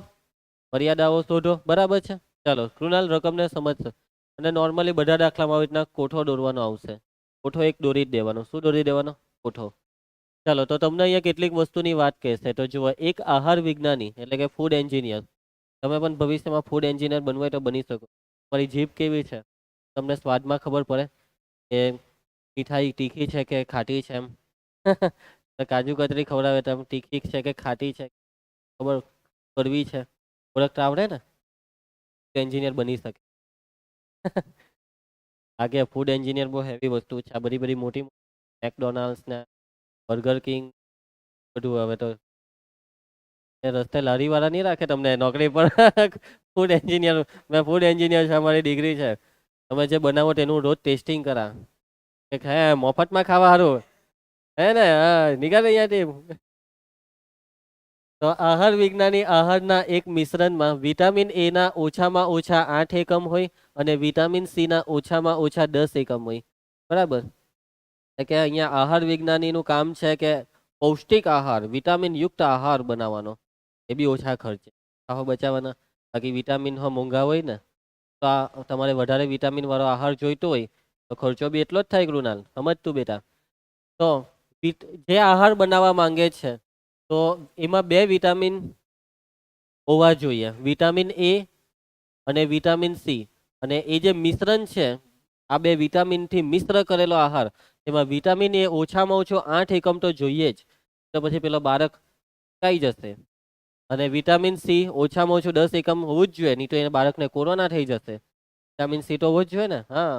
મર્યાદાઓ શોધો, બરાબર છે. ચાલો કૃણાલ રકમને સમજશો. અને નોર્મલી બધા દાખલામાં આવી રીતના કોઠો દોરવાનો આવશે. કોઠો એક દોરી જ દેવાનો. શું દોરી દેવાનો? કોઠો. ચાલો તો તમને અહીંયા કેટલીક વસ્તુની વાત કહેશે. તો જુઓ, એક આહાર વિજ્ઞાની એટલે કે ફૂડ એન્જિનિયર. તમે પણ ભવિષ્યમાં ફૂડ એન્જિનિયર બનવું હોય તો બની શકો. તમારી જીભ કેવી છે તમને સ્વાદમાં ખબર પડે કે મીઠાઈ તીખી છે કે ખાટી છે. એમ કાજુ કતરી ખવડાવે તો તીખી છે કે ખાટી છે ખબર કરવી છે, ઓળખતા આવડે ને એન્જિનિયર બની શકે. આગે ફૂડ એન્જિનિયર બહુ હેવી વસ્તુ છે. આ બધી મોટી મેકડોનાલ્ડ્સ ને બર્ગર કિંગ બધું. હવે તો રસ્તે લારી વાળા નહીં રાખે તમને નોકરી પર. ફૂડ એન્જિનિયર, મેં ફૂડ એન્જિનિયર છે, અમારી ડિગ્રી છે. તમે જે બનાવો તેનું રોજ ટેસ્ટિંગ કરા કે હે મફતમાં ખાવા સારું હે ને. હા નીકળ અહીંયાથી. તો આહાર વિજ્ઞાની આહારના એક મિશ્રણમાં વિટામિન એ ના ઓછામાં ઓછા 8 એકમ હોય અને વિટામિન સી ના ઓછામાં ઓછા 10 એકમ હોય. બરાબર. કે અહીંયા આહાર વિજ્ઞાનીનું કામ છે કે પૌષ્ટિક આહાર, વિટામિન યુક્ત આહાર બનાવવાનો. એ બી ઓછા ખર્ચે આહો બચાવવાના. બાકી વિટામિન મોંઘા હોય ને, તો આ તમારે વધારે વિટામિન વાળો આહાર જોઈતો હોય તો ખર્ચો બી એટલો જ થાય. કૃણાલ સમજ તું બેટા. તો જે આહાર બનાવવા માંગે છે તો એમાં 2 વિટામિન હોવા જોઈએ, વિટામિન એ અને વિટામિન સી. અને એ જે મિશ્રણ છે આ 2 વિટામિનથી મિશ્ર કરેલો આહાર, એમાં વિટામિન એ ઓછામાં ઓછો 8 એકમ તો જોઈએ જ. તો પછી પેલો બાળક ખાઈ જશે. અને વિટામિન સી ઓછામાં ઓછું 10 એકમ હોવું જ જોઈએ, નહીં તો એને બાળકને કોરોના થઈ જશે. વિટામિન સી તો હોવું જ જોઈએ ને. હા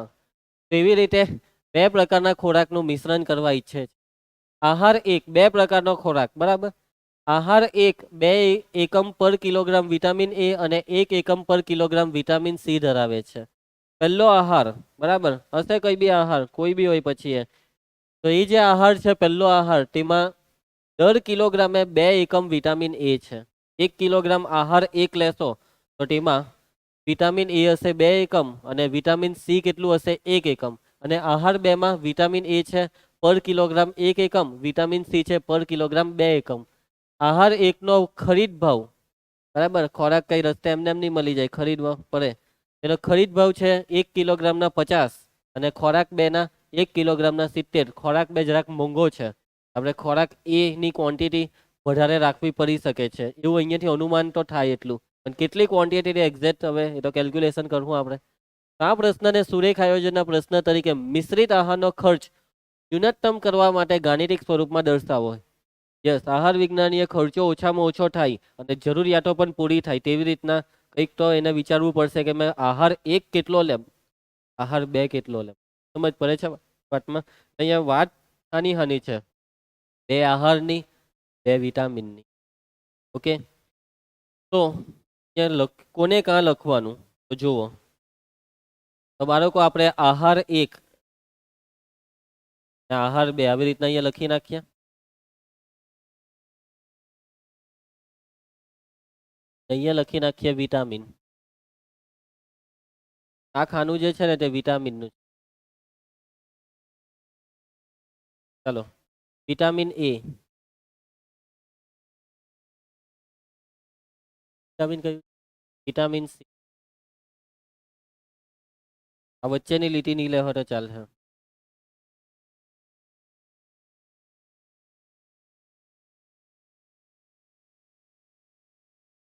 તો એવી રીતે 2 પ્રકારના ખોરાકનું મિશ્રણ કરવા ઈચ્છે છે. આહાર 1 2 પ્રકારનો ખોરાક, બરાબર. આહાર 1 2 એકમ પર કિલોગ્રામ વિટામિન એ અને 1 એકમ પર કિલોગ્રામ વિટામિન સી ધરાવે છે. પહેલો આહાર, બરાબર હશે કઈ બી આહાર, કોઈ બી હોય પછી એ. તો એ જે આહાર છે પહેલો આહાર, તેમાં દર કિલોગ્રામે 2 એકમ વિટામિન એ છે. 1 કિલોગ્રામ આહાર 1 લેશો તો તેમાં વિટામિન એ હશે 2 એકમ અને વિટામિન સી કેટલું હશે? 1 એકમ. અને આહાર 2 માં વિટામિન એ છે પર કિલોગ્રામ 1 એકમ, વિટામિન સી છે પર કિલોગ્રામ 2 એકમ. આહાર એકનો ખરીદ ભાવ, બરાબર, ખોરાક કઈ રસ્તે એમને એમ નહીં મળી જાય, ખરીદવા પડે. એનો ખરીદ ભાવ છે 1 કિલોગ્રામના 50 અને ખોરાક 2ના 1 કિલોગ્રામના 70. ખોરાક 2 જરાક મોંઘો છે, આપણે ખોરાક એ ની ક્વોન્ટિટી વધારે રાખવી પડી શકે છે એવું અહીંયાથી અનુમાન તો થાય એટલું. પણ કેટલી ક્વોન્ટિટી એક્ઝેક્ટ હવે એ તો કેલ્ક્યુલેશન કરવું આપણે. આ પ્રશ્નને સુરેખ આયોજનના પ્રશ્ન તરીકે મિશ્રિત આહારનો ખર્ચ ન્યૂનતમ કરવા માટે ગાણિતિક સ્વરૂપમાં દર્શાવો. યસ, આહાર વિજ્ઞાનીય ખર્ચો ઓછામાં ઓછો થાય અને જરૂરિયાતો પણ પૂરી થાય તેવી રીતના કંઈક તો એને વિચારવું પડશે કે મેં આહાર 1 કેટલો લેમ, આહાર 2 કેટલો લેમ. સમજ પડે છે વાતમાં? અહીંયા વાત હાની છે, 2 આહારની 2 વિટામિનની. ઓકે, તો કોને કાં લખવાનું તો જુઓ. તો બાળકો આપણે આહાર 1 આહાર 2 આવી રીતના અહીંયા લખી નાખીએ. અહીંયા લખી નાખીએ વિટામિન. આ ખાનું જે છે ને તે વિટામિનનું છે. ચાલો, વિટામિન એ, વિટામિન કયું? Vitamin C. આ વચ્ચેની લીટી નહીં લેવો તો ચાલશે.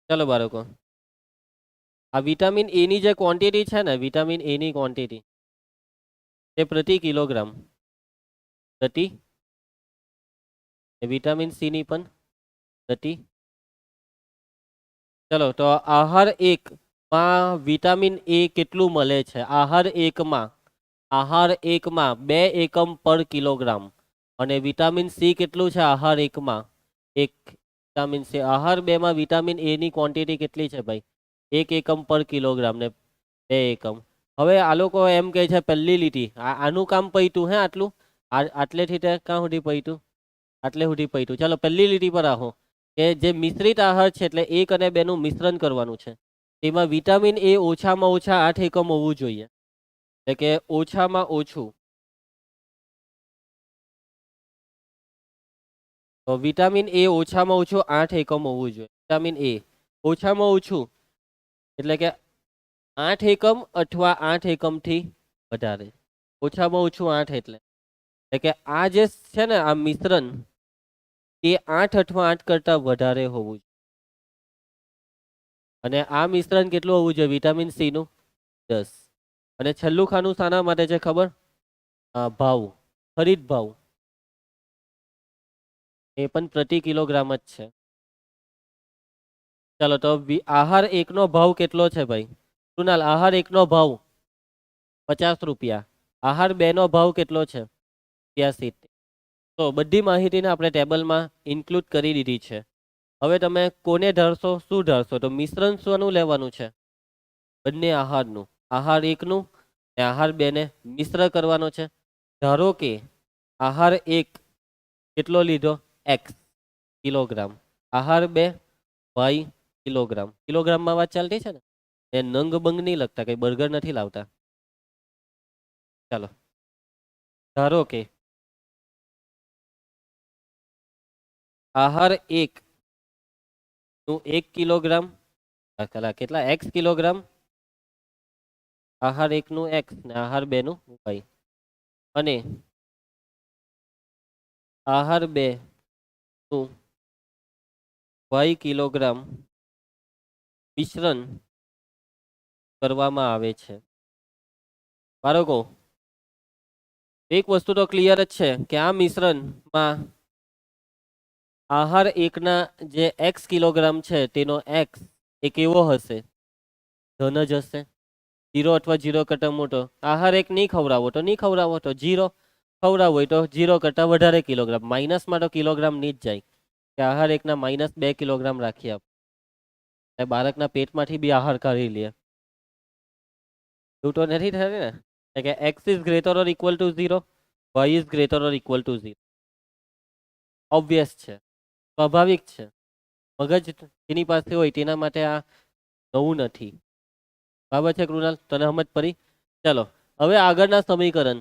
ચાલો બાળકો, આ વિટામિન એ ની જે ક્વોન્ટિટી છે ને, વિટામિન એ ની ક્વોન્ટિટી તે પ્રતિ કિલોગ્રામ, પ્રતિ, વિટામિન સી ની પણ પ્રતિ. ચલો, તો આહાર 1 માં વિટામિન એ કેટલું મળે છે? આહાર 1 માં, આહાર 1 માં 2 એકમ પર કિલોગ્રામ. અને વિટામિન સી કેટલું છે આહાર 1 માં? 1 વિટામિન સી. આહાર 2 માં વિટામિન એ ની ક્વોન્ટિટી કેટલી છે ભાઈ? 1 એકમ પર કિલોગ્રામ ને 2 એકમ. હવે આ લોકો એમ કહે છે પહેલી લીટી, આનું કામ પૈતું હે આટલું, આટલેથી તે ક્યાં સુધી પૈતું? આટલે સુધી પૈતું. ચાલો પહેલી લીટી પર આવો કે જે મિશ્રિત આહાર છે એટલે 1 અને 2 નું મિશ્રણ કરવાનું છે. તેમાં વિટામિન એ ઓછામાં ઓછા 8 એકમ હોવું જોઈએ. એટલે કે ઓછામાં ઓછું, તો વિટામિન એ ઓછામાં ઓછું 8 એકમ હોવું જોઈએ. વિટામિન એ ઓછામાં ઓછું એટલે કે 8 એકમ અથવા 8 એકમથી વધારે. ઓછામાં ઓછું 8 એટલે કે આ જે છે ને આ મિશ્રણ એ 8 અથવા 8 કરતા વધારે હોવું જોઈએ. અને આ મિશ્રણ કેટલું હોવું જોઈએ? વિટામિન સી નું 10. અને છેલ્લું ખાનું શાના માટે છે ખબર? ભાવ, ખરીદ ભાવ, એ પણ પ્રતિ કિલોગ્રામ જ છે. ચાલો, તો આહાર 1 નો ભાવ કેટલો છે ભાઈ? કૃણાલ, આહાર 1 નો ભાવ 50 રૂપિયા. આહાર 2 નો ભાવ કેટલો છે? 83. તો બધી માહિતીને આપણે ટેબલમાં ઇન્ક્લુડ કરી દીધી છે. હવે તમે કોને ધારશો, શું ધારશો? તો મિશ્રણ શાનું લેવાનું છે? બંને આહારનું, આહાર 1 નું ને આહાર 2 ને મિશ્ર કરવાનો છે. ધારો કે આહાર 1 કેટલો લીધો? એક્સ કિલોગ્રામ, આહાર 2 વાય કિલોગ્રામ. કિલોગ્રામમાં વાત ચાલતી છે ને, એ નંગ બંગ નહીં લગતા, કઈ બર્ગર નથી લાવતા. ચાલો, ધારો કે આહાર 1 નું 1 કિલોગ્રામ, કેટલા એક્સ કિલોગ્રામ, આહાર 1 નું એક્સ ને આહાર 2 નું વાય. અને આહાર 2 નું વાય કિલોગ્રામ મિશ્રણ કરવામાં આવે છે. બાળકો, એક વસ્તુ તો ક્લિયર જ છે કે આ મિશ્રણમાં આહાર 1 ના જે એક્સ કિલોગ્રામ છે તેનો એક્સ એ કેવો હશે? ધન જ હશે. 0 અથવા 0 કરતાં મોટો. આહાર 1 નહીં ખવડાવો તો નહીં ખવડાવો, તો 0 ખવડાવવો હોય તો 0 કરતાં વધારે કિલોગ્રામ. માઇનસમાં તો કિલોગ્રામ નહીં જ જાય કે આહાર 1 ના -2 કિલોગ્રામ રાખીએ આપણે, બાળકના પેટમાંથી બી આહાર કાઢી લે. એવું તો નથી થયું ને કે x is greater or equal to 0, y is greater or equal to 0. Obvious છે, સ્વાભાવિક છે. મગજ જેની પાસે હોય તેના માટે આ નવું નથી. બરાબર છે કૃણાલ, તને સમજ પડી? ચાલો, હવે આગળના સમીકરણ.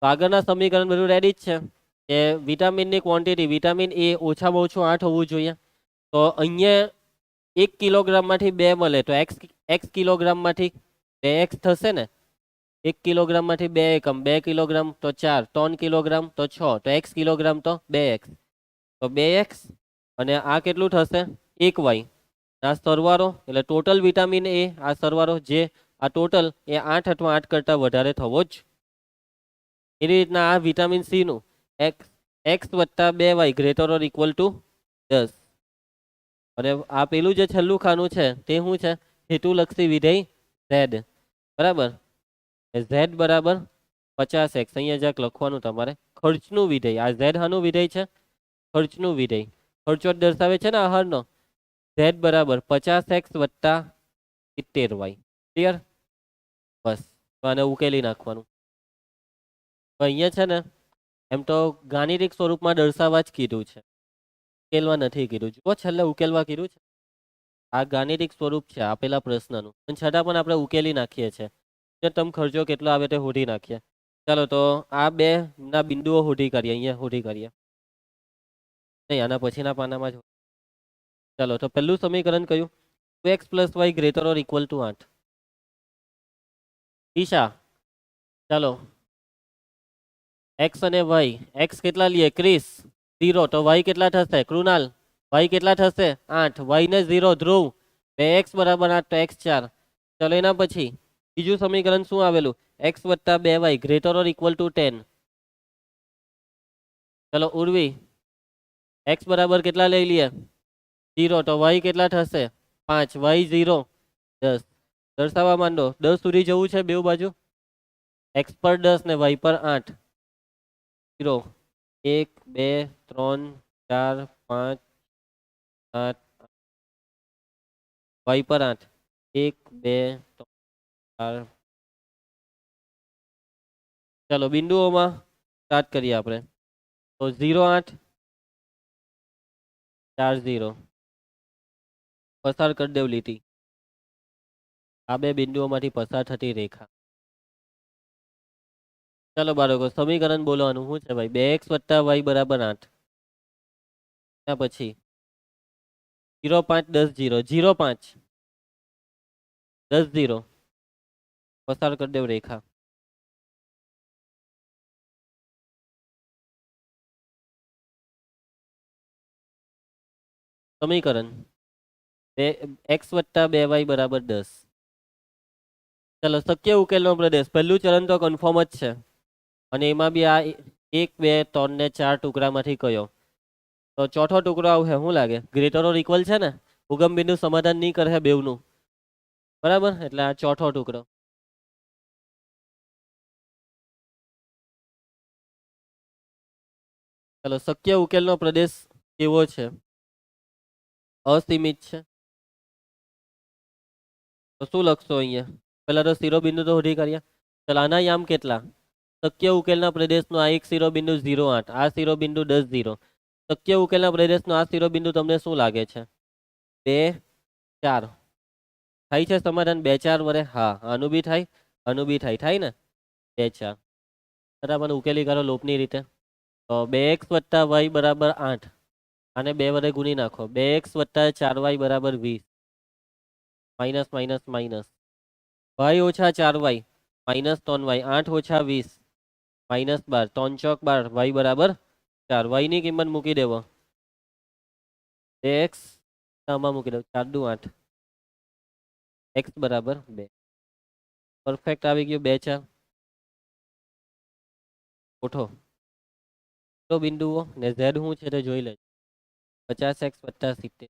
આગળના સમીકરણ બધું રેડી જ છે. કે વિટામિનની ક્વોન્ટિટી વિટામિન એ ઓછામાં ઓછું 8 હોવું જોઈએ. તો અહીંયા 1 કિલોગ્રામમાંથી 2 મળે તો એક્સ કિલોગ્રામમાંથી 2x થશે ને. 1 કિલોગ્રામમાંથી 2 એકમ 2 કિલોગ્રામ તો 4, 3 કિલોગ્રામ તો 6, તો x કિલોગ્રામ તો 2x. તો 2x અને આ કેટલું થશે 1y. આ સરવાળો એટલે ટોટલ વિટામિન એ આ સરવાળો જે આ ટોટલ એ 8 અથવા 8 કરતાં વધારે થવો જ. એવી રીતના આ વિટામિન સી નું x વત્તા 2y greater or equal two 10. અને આ પેલું જે છેલ્લું ખાનું છે તે શું છે હેતુલક્ષી વિધેય z. બરાબર. z બરાબર 50x. અહીંયા જ્યાં લખવાનું તમારે ખર્ચનું વિધેય. આ z હાનું વિધેય છે ખર્ચનું વિધેય. ખર્ચો દર્શાવે છે ને આહારનો. z બરાબર 50x વત્તા 70y. ક્લિયર. બસ આને ઉકેલી નાખવાનું. અહીંયા છે ને એમ તો ગાણિતિક સ્વરૂપમાં દર્શાવવા જ કીધું છે, ઉકેલવા નથી કીધું. જુઓ છેલ્લે ઉકેલવા કીધું છે. આ ગાણિતિક સ્વરૂપ છે આપેલા પ્રશ્નનું, પણ છતાં પણ આપણે ઉકેલી નાખીએ છીએ. ન્યૂનતમ ખર્ચો કેટલો આવે તે શોધી નાખીએ. ચાલો તો આ બે ના બિંદુઓ શોધી કરીએ. અહીંયા શોધી કરીએ નહીં, આના પછીના પાનામાં જ. ચાલો તો પહેલું સમીકરણ કયું 2x + y greater or equal two 8. Isha ચાલો x અને y. x કેટલા લઈએ 30, 0 તો y કેટલા થશે કૃણાલ? y કેટલા થશે 8, y ને 0 ધ્રુવ. 2x બરાબર 8 તો x 4. ચાલો એના પછી બીજું સમીકરણ શું આવેલું x વત્તા 2y greater or equal two 10. ચલો ઉર્વી x બરાબર કેટલા લઈ લઈએ 0 તો y કેટલા થશે 5, y 0 10. દર્શાવવા માંડો 10 સુધી જવું છે બેઉ બાજુ. x પર 10 ને y પર 8. 0 1 2 3 4 5 7 y પર 8 1 2 3 4. ચાલો બિંદુઓમાં સ્ટાર્ટ કરીએ આપણે. તો 0 8 4 0 પસાર કરી દેવ લીટી. આ બે બિંદુઓમાંથી પસાર થતી રેખા. ચાલો બાળકો સમીકરણ બોલવાનું શું છે ભાઈ 2x વત્તા y બરાબર 8. ત્યાં પછી 0 5 10 0 0 5 10 0 પસાર કરી દેવ રેખા. સમીકરણ x વત્તા 2y બરાબર 10. ચાલો શક્ય ઉકેલનો પ્રદેશ. પહેલું ચરણ તો કન્ફર્મ જ છે, અને એમાં બી આ 1 2 3 ને 4 ટુકડામાંથી કયો? તો ચોથો ટુકડો આવશે. શું લાગે ગ્રેટર ઓર ઇક્વલ છે ને, ઉગમ બિંદુ સમાધાન નહીં કરે બેવનું. બરાબર, એટલે આ ચોથો ટુકડો. ચાલો શક્ય ઉકેલનો પ્રદેશ કેવો છે? અસીમિત છે. તો શું લખશો અહીંયા? પેલા તો શિરોબિંદુ તો શોધી કર્યા. ચાલો આના યામ કેટલા? શક્ય ઉકેલના પ્રદેશનો આ એક શિરોબિંદુ 0 8, આ શિરોબિંદુ 10 0. શક્ય ઉકેલના પ્રદેશનો આ શિરોબિંદુ તમને શું લાગે છે 2 4 થાય છે સમાધાન 2 4 વડે? હા, આનું બી થાય, આનું બી થાય. થાય ને 2 4. બરાબર, ઉકેલી કરો લોપની રીતે. તો 2x વત્તા y બરાબર 8. આને 2 વડે ગુણી નાખો. 2x વત્તા 4y બરાબર 20. Minus minus minus. y ઓછા 4y માઇનસ 3y. 8 ઓછા 20 માઇનસ 12. 3 ચોક 12. y બરાબર 4. y ની કિંમત મૂકી દેવો. x આમાં મૂકી દો. 4 દુ 8. x બરાબર 2. પરફેક્ટ આવી ગયું 2 4. ઉઠો તો બિંદુઓ ને z શું છે તે જોઈ લેજો. 50x વત્તા 70.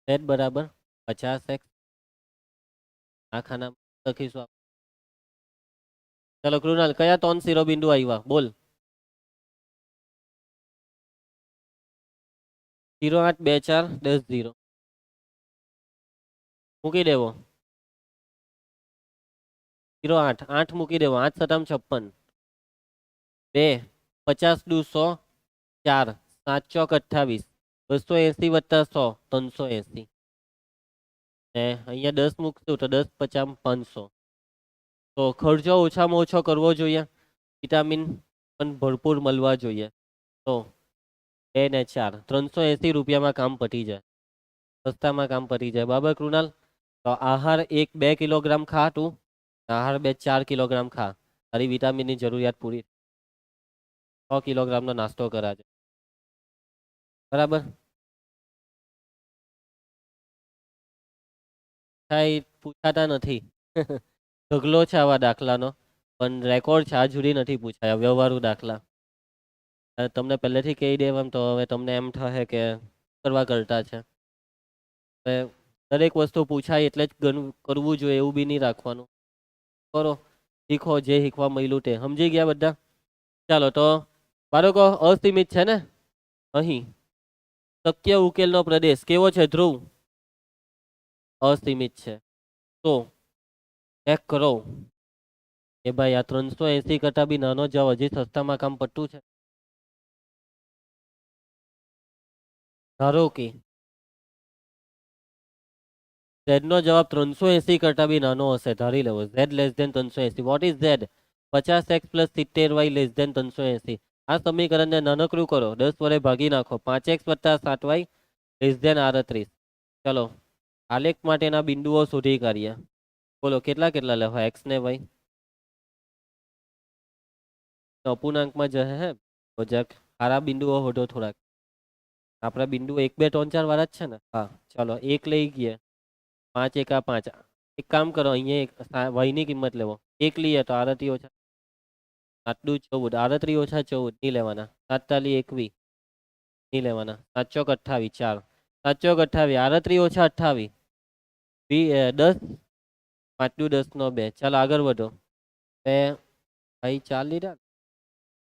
z બરાબર 50x. આ ખાના લખીશું. ચાલો કૃણાલ કયા 3 શિરોબિંદુ આવ્યા બોલ. 0 8 2 4 10 0 મૂકી દેવો. 0 8 8 મૂકી દેવો. 8 7 56. 2 50 દુ 100 4 7 ચોક 28. 280 વત્તા 100 380. ને અહીંયા 10 મૂકશું તો 10 50 500. તો ખર્ચો ઓછામાં ઓછો કરવો જોઈએ. વિટામિન પણ ભરપૂર મળવા જોઈએ. તો 2 ને 4 380 રૂપિયામાં કામ પતી જાય, સસ્તામાં કામ પતી જાય. બરાબર કૃણાલ? તો આહાર 1-2 કિલોગ્રામ ખા તું, આહાર 4 કિલોગ્રામ ખા, તારી વિટામિનની જરૂરિયાત પૂરી. 6 કિલોગ્રામનો નાસ્તો કરાજે. બરાબર? કાંઈ પૂછાતા નથી. ઢગલો છે આવા દાખલાનો, પણ રેકોર્ડ છે આજ સુધી નથી પૂછાયા વ્યવહારુ દાખલા. તમને પહેલેથી કહી દેવામ તો હવે તમને એમ થશે કે કરવા કરતા છે. હવે દરેક વસ્તુ પૂછાય એટલે જ કરવું જોઈએ એવું બી નહીં રાખવાનું. કરો, શીખો, જે શીખવા મળ્યું તે. સમજી ગયા બધા? ચાલો તો બાળકો અસીમિત છે ને અહીં. શક્ય ઉકેલનો પ્રદેશ કેવો છે ધ્રુવ? અસીમિત છે. તો ચેક કરો એ ભાઈ આ 380 કરતા બી નાનો જાવ, હજી સસ્તામાં કામ પટ્ટું છે. ધારો કે Z નો જવાબ 380 કરતા બી નાનો હશે, ધારી લેવો. Z less than 380. What is Z? 50x plus 70y less than 380. આ સમીકરણને નાનકડું કરો, 10 વડે ભાગી નાખો. 5x વત્તા 7y લેસ ધેન 38. ચલો આલેખ માટેના બિંદુઓ શોધી કાઢીએ. બોલો કેટલા કેટલા લેવા x ને y? અપૂર્ણાંકમાં જશે હે તો જરાક સારા બિંદુઓ હોધો થોડાક. આપણા બિંદુ 1 2 3 4 વાળા જ છે ને? હા ચલો 1 લઈ ગયા. 5 એકા 5. એક કામ કરો, અહીંયા y ની કિંમત લેવો. 1 લઈએ તો 38 ઓછા 7 14, 38 ઓછા 14 નહીં લેવાના. 47 21 નહીં લેવાના. 7 ચોક 28 4, 7 ચોક 28, 38 ઓછા 28 10, 5 10 નો 2. ચાલો આગળ વધો. બે ભાઈ 4 લીધા.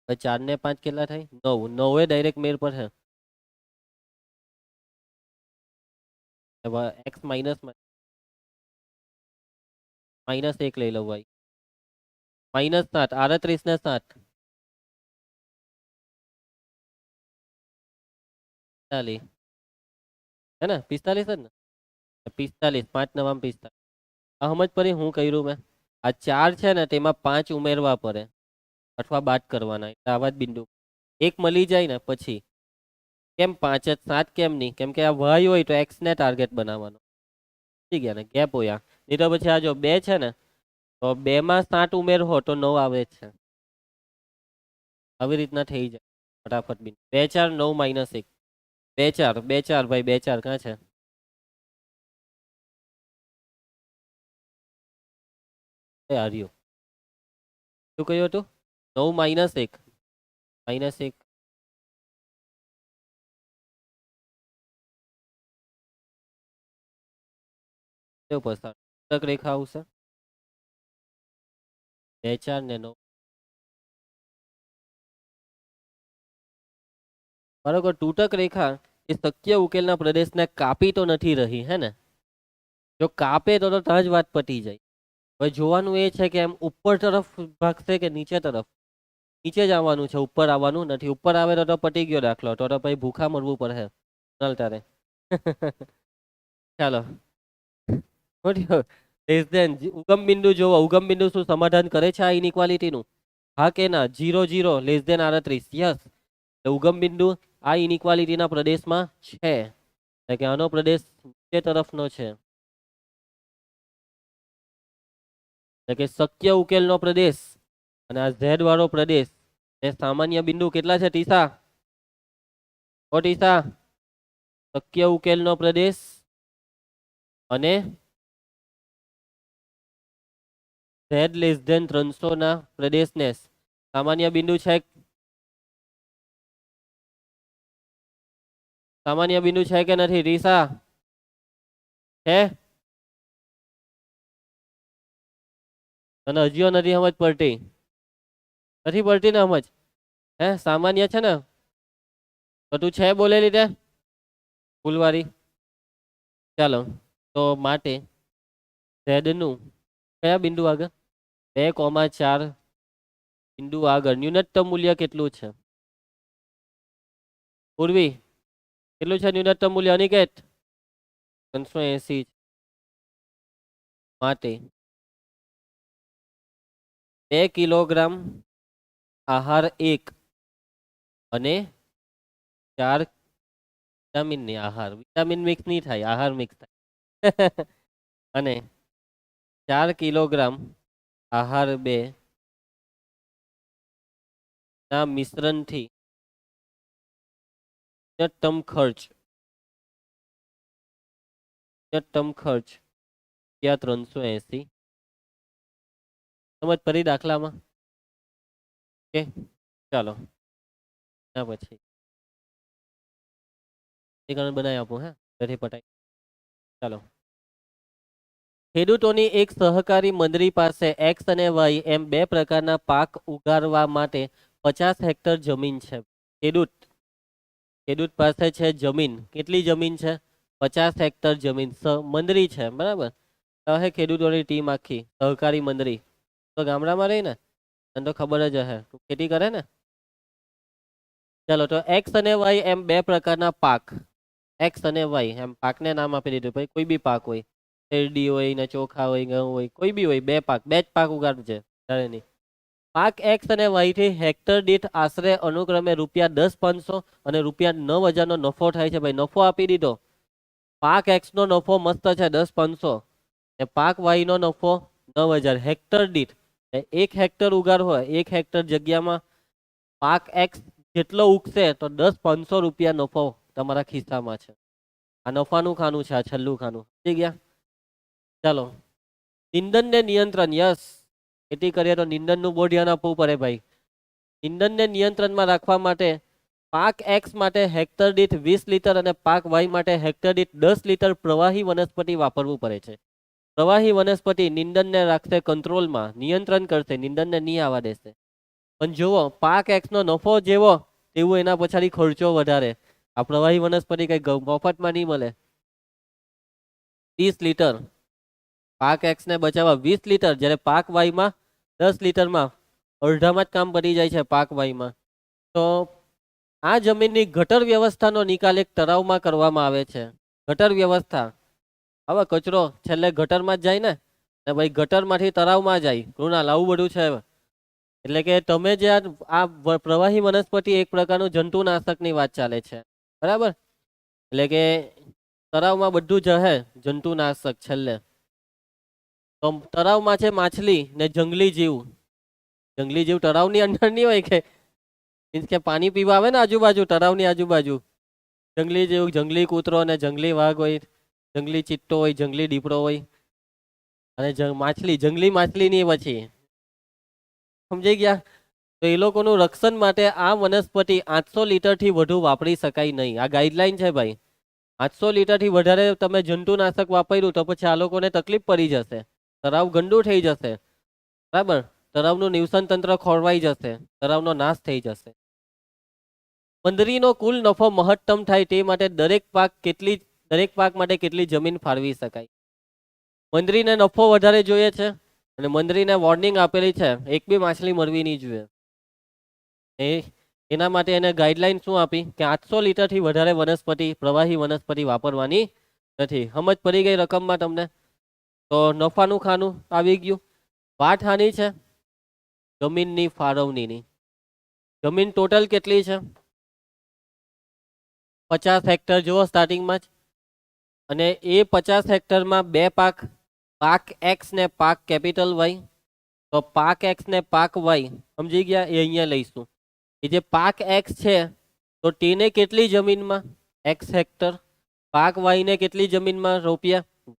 હવે 4 ને 5 કેટલા થાય? 9. 9 એ ડાયરેક્ટ મેર પર છે. હવે x માઇનસ -1 લઈ લો ભાઈ. -7, 38 ને 7 45 હે ને? 45 જ ને? 45, 5 નવામ 45. આ સમજ પડી હું કર્યું મેં? આ 4 છે ને તેમાં 5 ઉમેરવા પડે અથવા બાદ કરવાના, એટલે આવા જ બિંદુ એક મળી જાય ને પછી. કેમ 5 જ 7 કેમ નહીં? કેમ કે આ y હોય તો x ને ટાર્ગેટ બનાવવાનો. ઠીક ગયા ને? ગેપ હોય નહીં તો પછી આ જો 2 છે ને તો 2 માં 7 ઉમેરવો તો 9 આવે છે. આવી રીતના થઈ જાય ફટાફટ બિંદુ. 2 4 9 -1 2 4 2 4 ભાઈ 2 4 ક્યાં છે? એ હાર્યું. શું કહ્યું હતું? 9 -1 -1 કેવું પસાર તક રેખા આવશે? 2 4 ને 9 બરાબર. તૂટક રેખા એ શક્ય ઉકેલના પ્રદેશને કાપી તો નથી રહી હે ને? જો કાપે તો ત્યાં જ વાત પતી જાય. હવે જોવાનું એ છે કે એમ ઉપર તરફ ભાગશે કે નીચે તરફ. નીચે જ આવવાનું છે, ઉપર આવવાનું નથી. ઉપર આવે તો પતી ગયો દાખલો, તો પછી ભૂખા મરવું પડે નલ તારે. ચાલો ઉગમ બિંદુ જોવો. ઉગમ બિંદુ શું સમાધાન કરે છે આ ઇનઇક્વાલિટીનું? હા કે ના? 0 0 લેસ ધેન 38. યસ. ઉગમ બિંદુ આ ઇનઇક્વાલિટીના પ્રદેશમાં છે, એટલે કે આનો પ્રદેશ નીચે તરફનો છે, એટલે કે શક્ય ઉકેલનો પ્રદેશ અને આ ઝેડ વાળો પ્રદેશ એ સામાન્ય બિંદુ કેટલા છે ટીસા? ઓ ટીસા, શક્ય ઉકેલનો પ્રદેશ અને ઝેડ લેસ ધેન 300 ના પ્રદેશને સામાન્ય બિંદુ છે. સામાન્ય બિંદુ છે કે નથી ટીસા? છે? અને હજીઓ નથી સમજ પડતી? નથી પડતી ને સમજ? હે સામાન્ય છે ને? તો તું છે બોલેલી તે ફૂલવારી. ચાલો તો માટે ઝેડ નું કયા બિંદુ આગળ? 2,4 બિંદુ આગળ ન્યૂનતમ મૂલ્ય કેટલું છે? પૂર્વી કેટલું છે ન્યૂનતમ મૂલ્ય? અનિકેત 380. માટે 2 કિલોગ્રામ આહાર 1 અને 4 વિટામિન ની આહાર વિટામિન મિક્સ નહીં થાય, આહાર મિક્સ થાય. અને 4 કિલોગ્રામ આહાર 2 ના મિશ્રણથી ન્યૂનતમ ખર્ચ રૂપિયા 380. સમજ પડી દાખલામાં? ઓકે, ચાલો ના પછી સમીકરણ બનાવી આપું. હે ઘરે પટાઈ. ચાલો, ખેડૂતોની એક સહકારી મંડળી પાસે એક્સ અને વાય એમ બે પ્રકારના પાક ઉગાડવા માટે 50 હેક્ટર જમીન છે. ખેડૂત પાસે છે જમીન. કેટલી જમીન છે? 50 હેક્ટર જમીન. મંડળી છે, બરાબર. હવે ખેડૂતોની ટીમ આખી સહકારી મંડળી તો ગામડામાં રહી ને, તને તો ખબર જ હશે, તું ખેતી કરે ને. ચાલો, તો એક્સ અને વાય એમ બે પ્રકારના પાક, એક્સ અને વાય એમ પાકને નામ આપી દીધું. ભાઈ કોઈ બી પાક હોય, શેરડી હોય ને ચોખા હોય, ઘઉં હોય, કોઈ બી હોય, બે જ પાક ઉગાડજે, ત્યારે નહીં. પાક એક્સ અને વાય થી હેક્ટર દીઠ આશરે અનુક્રમે ₹10,500 અને ₹9,000 નો નફો થાય છે. ભાઈ નફો આપી દીધો. પાક એક્સ નો નફો મસ્ત છે 10,500 ને પાક વાય નો નફો 9,000 હેક્ટર દીઠ. 1 હેક્ટર ઉગાડ હોય, 1 હેક્ટર જગ્યામાં પાક એક્સ જેટલો ઉગશે તો ₹10,500 નફો તમારા ખિસ્સામાં છે. આ નફાનું ખાનું છે, આ છેલ્લું ખાનું. સમજી ગયા? ચાલો, નિંદન ને નિયંત્રણ. યસ, ખેતી કરીએ તો નિંદનનું બહુ ધ્યાન આપવું પડે ભાઈ. નિંદનને નિયંત્રણમાં રાખવા માટે પાક એક્સ માટે હેક્ટર દીઠ 20 લીટર અને પાક વાય માટે હેક્ટર દીઠ 10 લીટર પ્રવાહી વનસ્પતિ વાપરવું પડે છે. પ્રવાહી વનસ્પતિ નિંદનને રાખશે કંટ્રોલમાં, નિયંત્રણ કરશે, નિંદનને નહીં આવવા દેશે. પણ જુઓ, પાક એક્સ નો નફો જેવો તેવું એના પછાડી ખર્ચો વધારે. આ પ્રવાહી વનસ્પતિ કઈ મફતમાં નહીં મળે. 30 લીટર પાક એક્સ ને બચાવવા 20 લીટર, જ્યારે પાક વાયમાં 10 લીટરમાં અડધામાં જ કામ પડી જાય છે પાક વાયમાં. તો આ જમીનની ગટર વ્યવસ્થાનો નિકાલ એક તળાવમાં કરવામાં આવે છે. ગટર વ્યવસ્થા, હવે કચરો છેલ્લે ગટરમાં જ જાય ને ભાઈ, ગટરમાંથી તળાવમાં જાય. કૃણાલ, આવું બધું છે. એટલે કે તમે જે આ પ્રવાહી વનસ્પતિ એક પ્રકારનું જંતુનાશકની વાત ચાલે છે, બરાબર. એટલે કે તળાવમાં બધું જશે જંતુનાશક છેલ્લે. તો તળાવમાં છે માછલી ને જંગલી જીવ. જંગલી જીવ તળાવની અંદર નહીં હોય કે, મીન્સ કે પાણી પીવા આવે ને આજુબાજુ, તળાવની આજુબાજુ જંગલી જીવ, જંગલી કૂતરો ને જંગલી વાઘ હોય, જંગલી ચિત્તો હોય, જંગલી દીપડો હોય અને માછલી, જંગલી માછલીની પછી. સમજી ગયા? તો એ લોકોનું રક્ષણ માટે આ વનસ્પતિ 800 લીટરથી વધુ વાપરી શકાય નહીં. આ ગાઈડલાઈન છે ભાઈ. 800 લીટરથી વધારે તમે જંતુનાશક વાપર્યું તો પછી આ લોકોને તકલીફ પડી જશે. તળાવ ગંદુ થઈ જશે, બરાબર. તળાવનું નિવસન તંત્ર ખોરવાઈ જશે, તળાવનો નાશ થઈ જશે. મંડળીનો કુલ નફો મહત્તમ થાય તે માટે દરેક પાક માટે કેટલી જમીન ફાળવી શકાય. મંડળીને નફો વધારે જોઈએ છે અને મંડળીને વોર્નિંગ આપેલી છે, એક બી માછલી મરવી નહીં જોઈએ. એના માટે એને ગાઈડલાઈન શું આપી કે 800 લીટરથી વધારે પ્રવાહી વનસ્પતિ વાપરવાની નથી. સમજ પડી ગઈ રકમમાં તમને? તો નફાનું ખાનું આવી ગયું. વાત હાની છે જમીનની ફાળવણીની. જમીન ટોટલ કેટલી છે? 50 હેક્ટર જુઓ સ્ટાર્ટિંગમાં જ. અને એ 50 હેક્ટરમાં બે પાક એક્સ ને પાક કેપિટલ વાય. તો પાક એક્સ ને પાક વાય સમજી ગયા, એ અહીંયા લઈશું. એ જે પાક એક્સ છે તો તેને કેટલી જમીનમાં? X hectare. પાક વાય ને કેટલી જમીનમાં?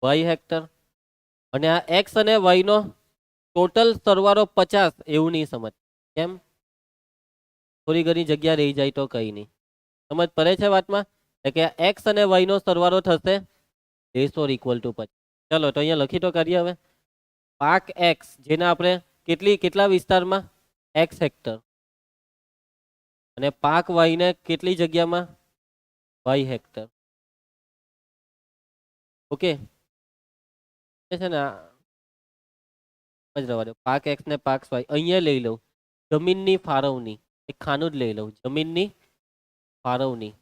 Y hectare. અને આ એક્સ અને વાય નો ટોટલ સરવાળો 50, એવું નહીં સમજ. કેમ? થોડી ઘણી જગ્યા રહી જાય તો કઈ નહીં. સમજ પડે છે વાતમાં? એટલે કે એક્સ અને વાય નો સરવાળો થશે 50. ચલો, તો અહીંયા લખી તો કરીએ હવે. પાક એક્સ જેને આપણે કેટલા વિસ્તારમાં? X hectare. અને પાક વાય ને કેટલી જગ્યામાં? Y hectare. ઓકે છે ને, રવા દો. પાક એક્સ ને પાક વાય અહીંયા લઈ લઉં. જમીનની ફાળવણી એક ખાનું જ લઈ લઉં, જમીનની ફાળવણી.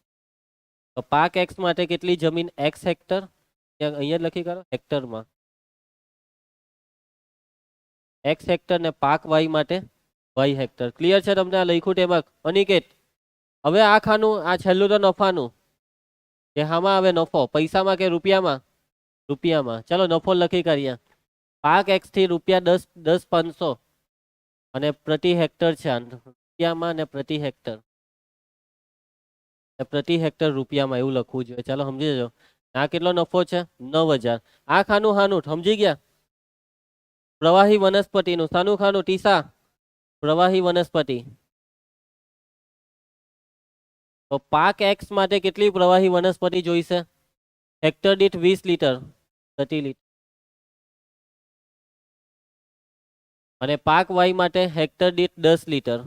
તો પાક એક્સ માટે કેટલી જમીન? X hectare. અહીંયા લખી કરો હેક્ટરમાં. એક્સ હેક્ટર ને પાક વાય માટે વાય હેક્ટર. ક્લિયર છે તમને આ લખ્યું તેમાં અનિકેત? હવે આ ખાનું આ છેલ્લું તો નફાનું, કે હામાં આવે નફો પૈસામાં કે રૂપિયામાં? રૂપિયામાં. ચલો નફો લખી કરીએ. પાક એક્સ થી રૂપિયા 10,500 અને પ્રતિ હેક્ટર છે રૂપિયામાં ને પ્રતિ હેક્ટર, પ્રતિ હેક્ટર રૂપિયામાં એવું લખવું જોઈએ. ચાલો સમજી જજો. આ કેટલો નફો છે? 9,000. આ ખાનું હાનું સમજી ગયા? પ્રવાહી વનસ્પતિનું. સાનું ખાનું ટીસા? પ્રવાહી વનસ્પતિ. તો પાક એક્સ માટે કેટલી પ્રવાહી વનસ્પતિ જોઈશે? હેક્ટર દીઠ 20 લીટર પ્રતિ લીટર. અને પાક વાય માટે હેક્ટર દીઠ 10 લીટર.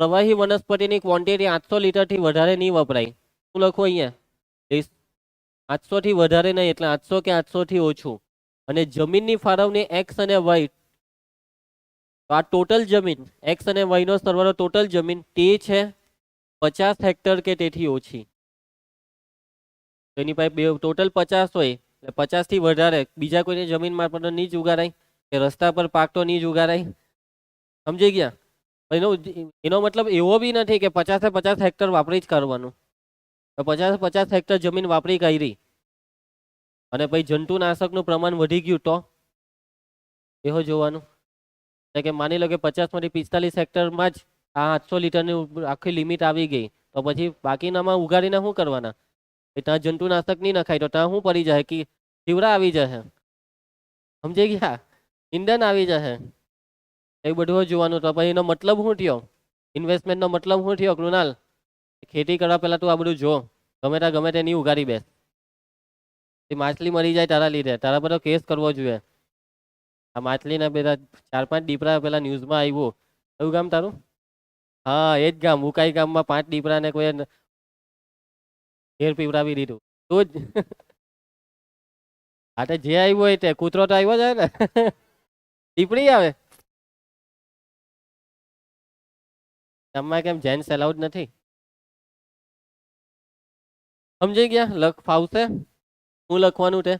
પ્રવાહી વનસ્પતિની ક્વોન્ટિટી 800 લીટર થી વધારે નહીં વપરાય. શું લખો અહીંયા? 800 થી વધારે નહીં, એટલે 800 કે 800 થી ઓછું. અને જમીનની ફાળવણી એક્સ અને વાય, તો આ ટોટલ જમીન એક્સ અને વાય નો સરવાળો ટોટલ જમીન તે છે 50 હેક્ટર કે તેથી ઓછી. એની પાસે ટોટલ 50 હોય એટલે 50 થી વધારે બીજા કોઈની જમીનમાં પણ નહીં જ ઉગાડાય, કે રસ્તા પર પાક તો નહીં જ ઉગાડાય. સમજી ગયા? એનો મતલબ એવો બી નથી કે 50 હેક્ટર વાપરી જ કરવાનું. તો 50 હેક્ટર જમીન વાપરી કરી અને પછી જંતુનાશકનું પ્રમાણ વધી ગયું તો એવો જોવાનું. કે માની લો કે 50 માંથી 45 હેક્ટરમાં જ આ 800 લીટરની આખી લિમિટ આવી ગઈ, તો પછી બાકીનામાં ઉગાડીને શું કરવાના? ત્યાં જંતુનાશક નહીં નખાય તો ત્યાં શું પડી જાય? કે જીવડા આવી જશે. સમજી ગયા? ઈંધણ આવી જશે. એ બધું જોવાનું. તો પછી એનો મતલબ શું થયો? ઇન્વેસ્ટમેન્ટનો મતલબ શું થયો કૃણાલ? ખેતી કરવા પહેલા તું આ બધું જો, ગમે તે નહીં ઉગાડી બેસ. માછલી મરી જાય તારા લીધે, તારા પર કેસ કરવો જોઈએ. આ માછલીના બધા 4-5 દીપડા પેલા ન્યૂઝમાં આવ્યું. કયું ગામ તારું? હા એ જ ગામ. ઉકાઈ ગામમાં 5 દીપડાને કોઈ ઘેર પીવડાવી દીધું. તો જ હા તો જે આવ્યું હોય તે. કૂતરો તો આવ્યો જાય ને. દીપડી આવે ગામમાં? કેમ જેન્ટ્સ એલાઉડ નથી? સમજી ગયા? લખ ફાવશે? હું લખવાનું તે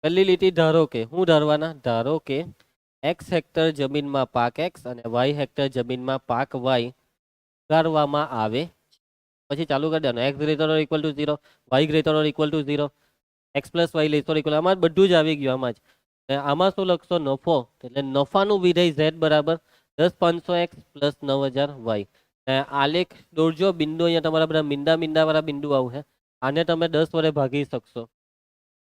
પહેલી લીટી ધારો કે. હું ધારવાના? ધારો કે એક્સ હેક્ટર જમીનમાં પાક એક્સ અને વાય હેક્ટર જમીનમાં પાક વાય ઉગાડવામાં આવે. પછી ચાલુ કરી દેવાનું. X greater or equal to 0, y greater or equal to 0, x plus y less or equal. આમાં બધું જ આવી ગયું આમાં જ. આમાં શું લખશો? નફો. એટલે નફાનું વિધેય z બરાબર 10,500x પ્લસ 9,000 વાય. આલેખ દોરજો. બિંદુ અહીંયા તમારા બધા મીંડા વાળા બિંદુ આવું છે. આને તમે 10 વડે ભાગી શકશો.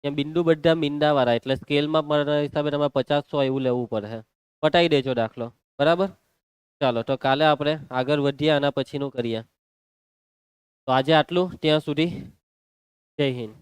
બિંદુ બધા મીંડા વાળા, એટલે સ્કેલમાં મારા હિસાબે તમારે 50-100 એવું લેવું પડે. પટાઈ દેજો દાખલો. બરાબર? ચાલો તો કાલે આપણે આગળ વધીએ, આના પછીનું કરીએ. તો આજે આટલું. ત્યાં સુધી જય હિન્દ.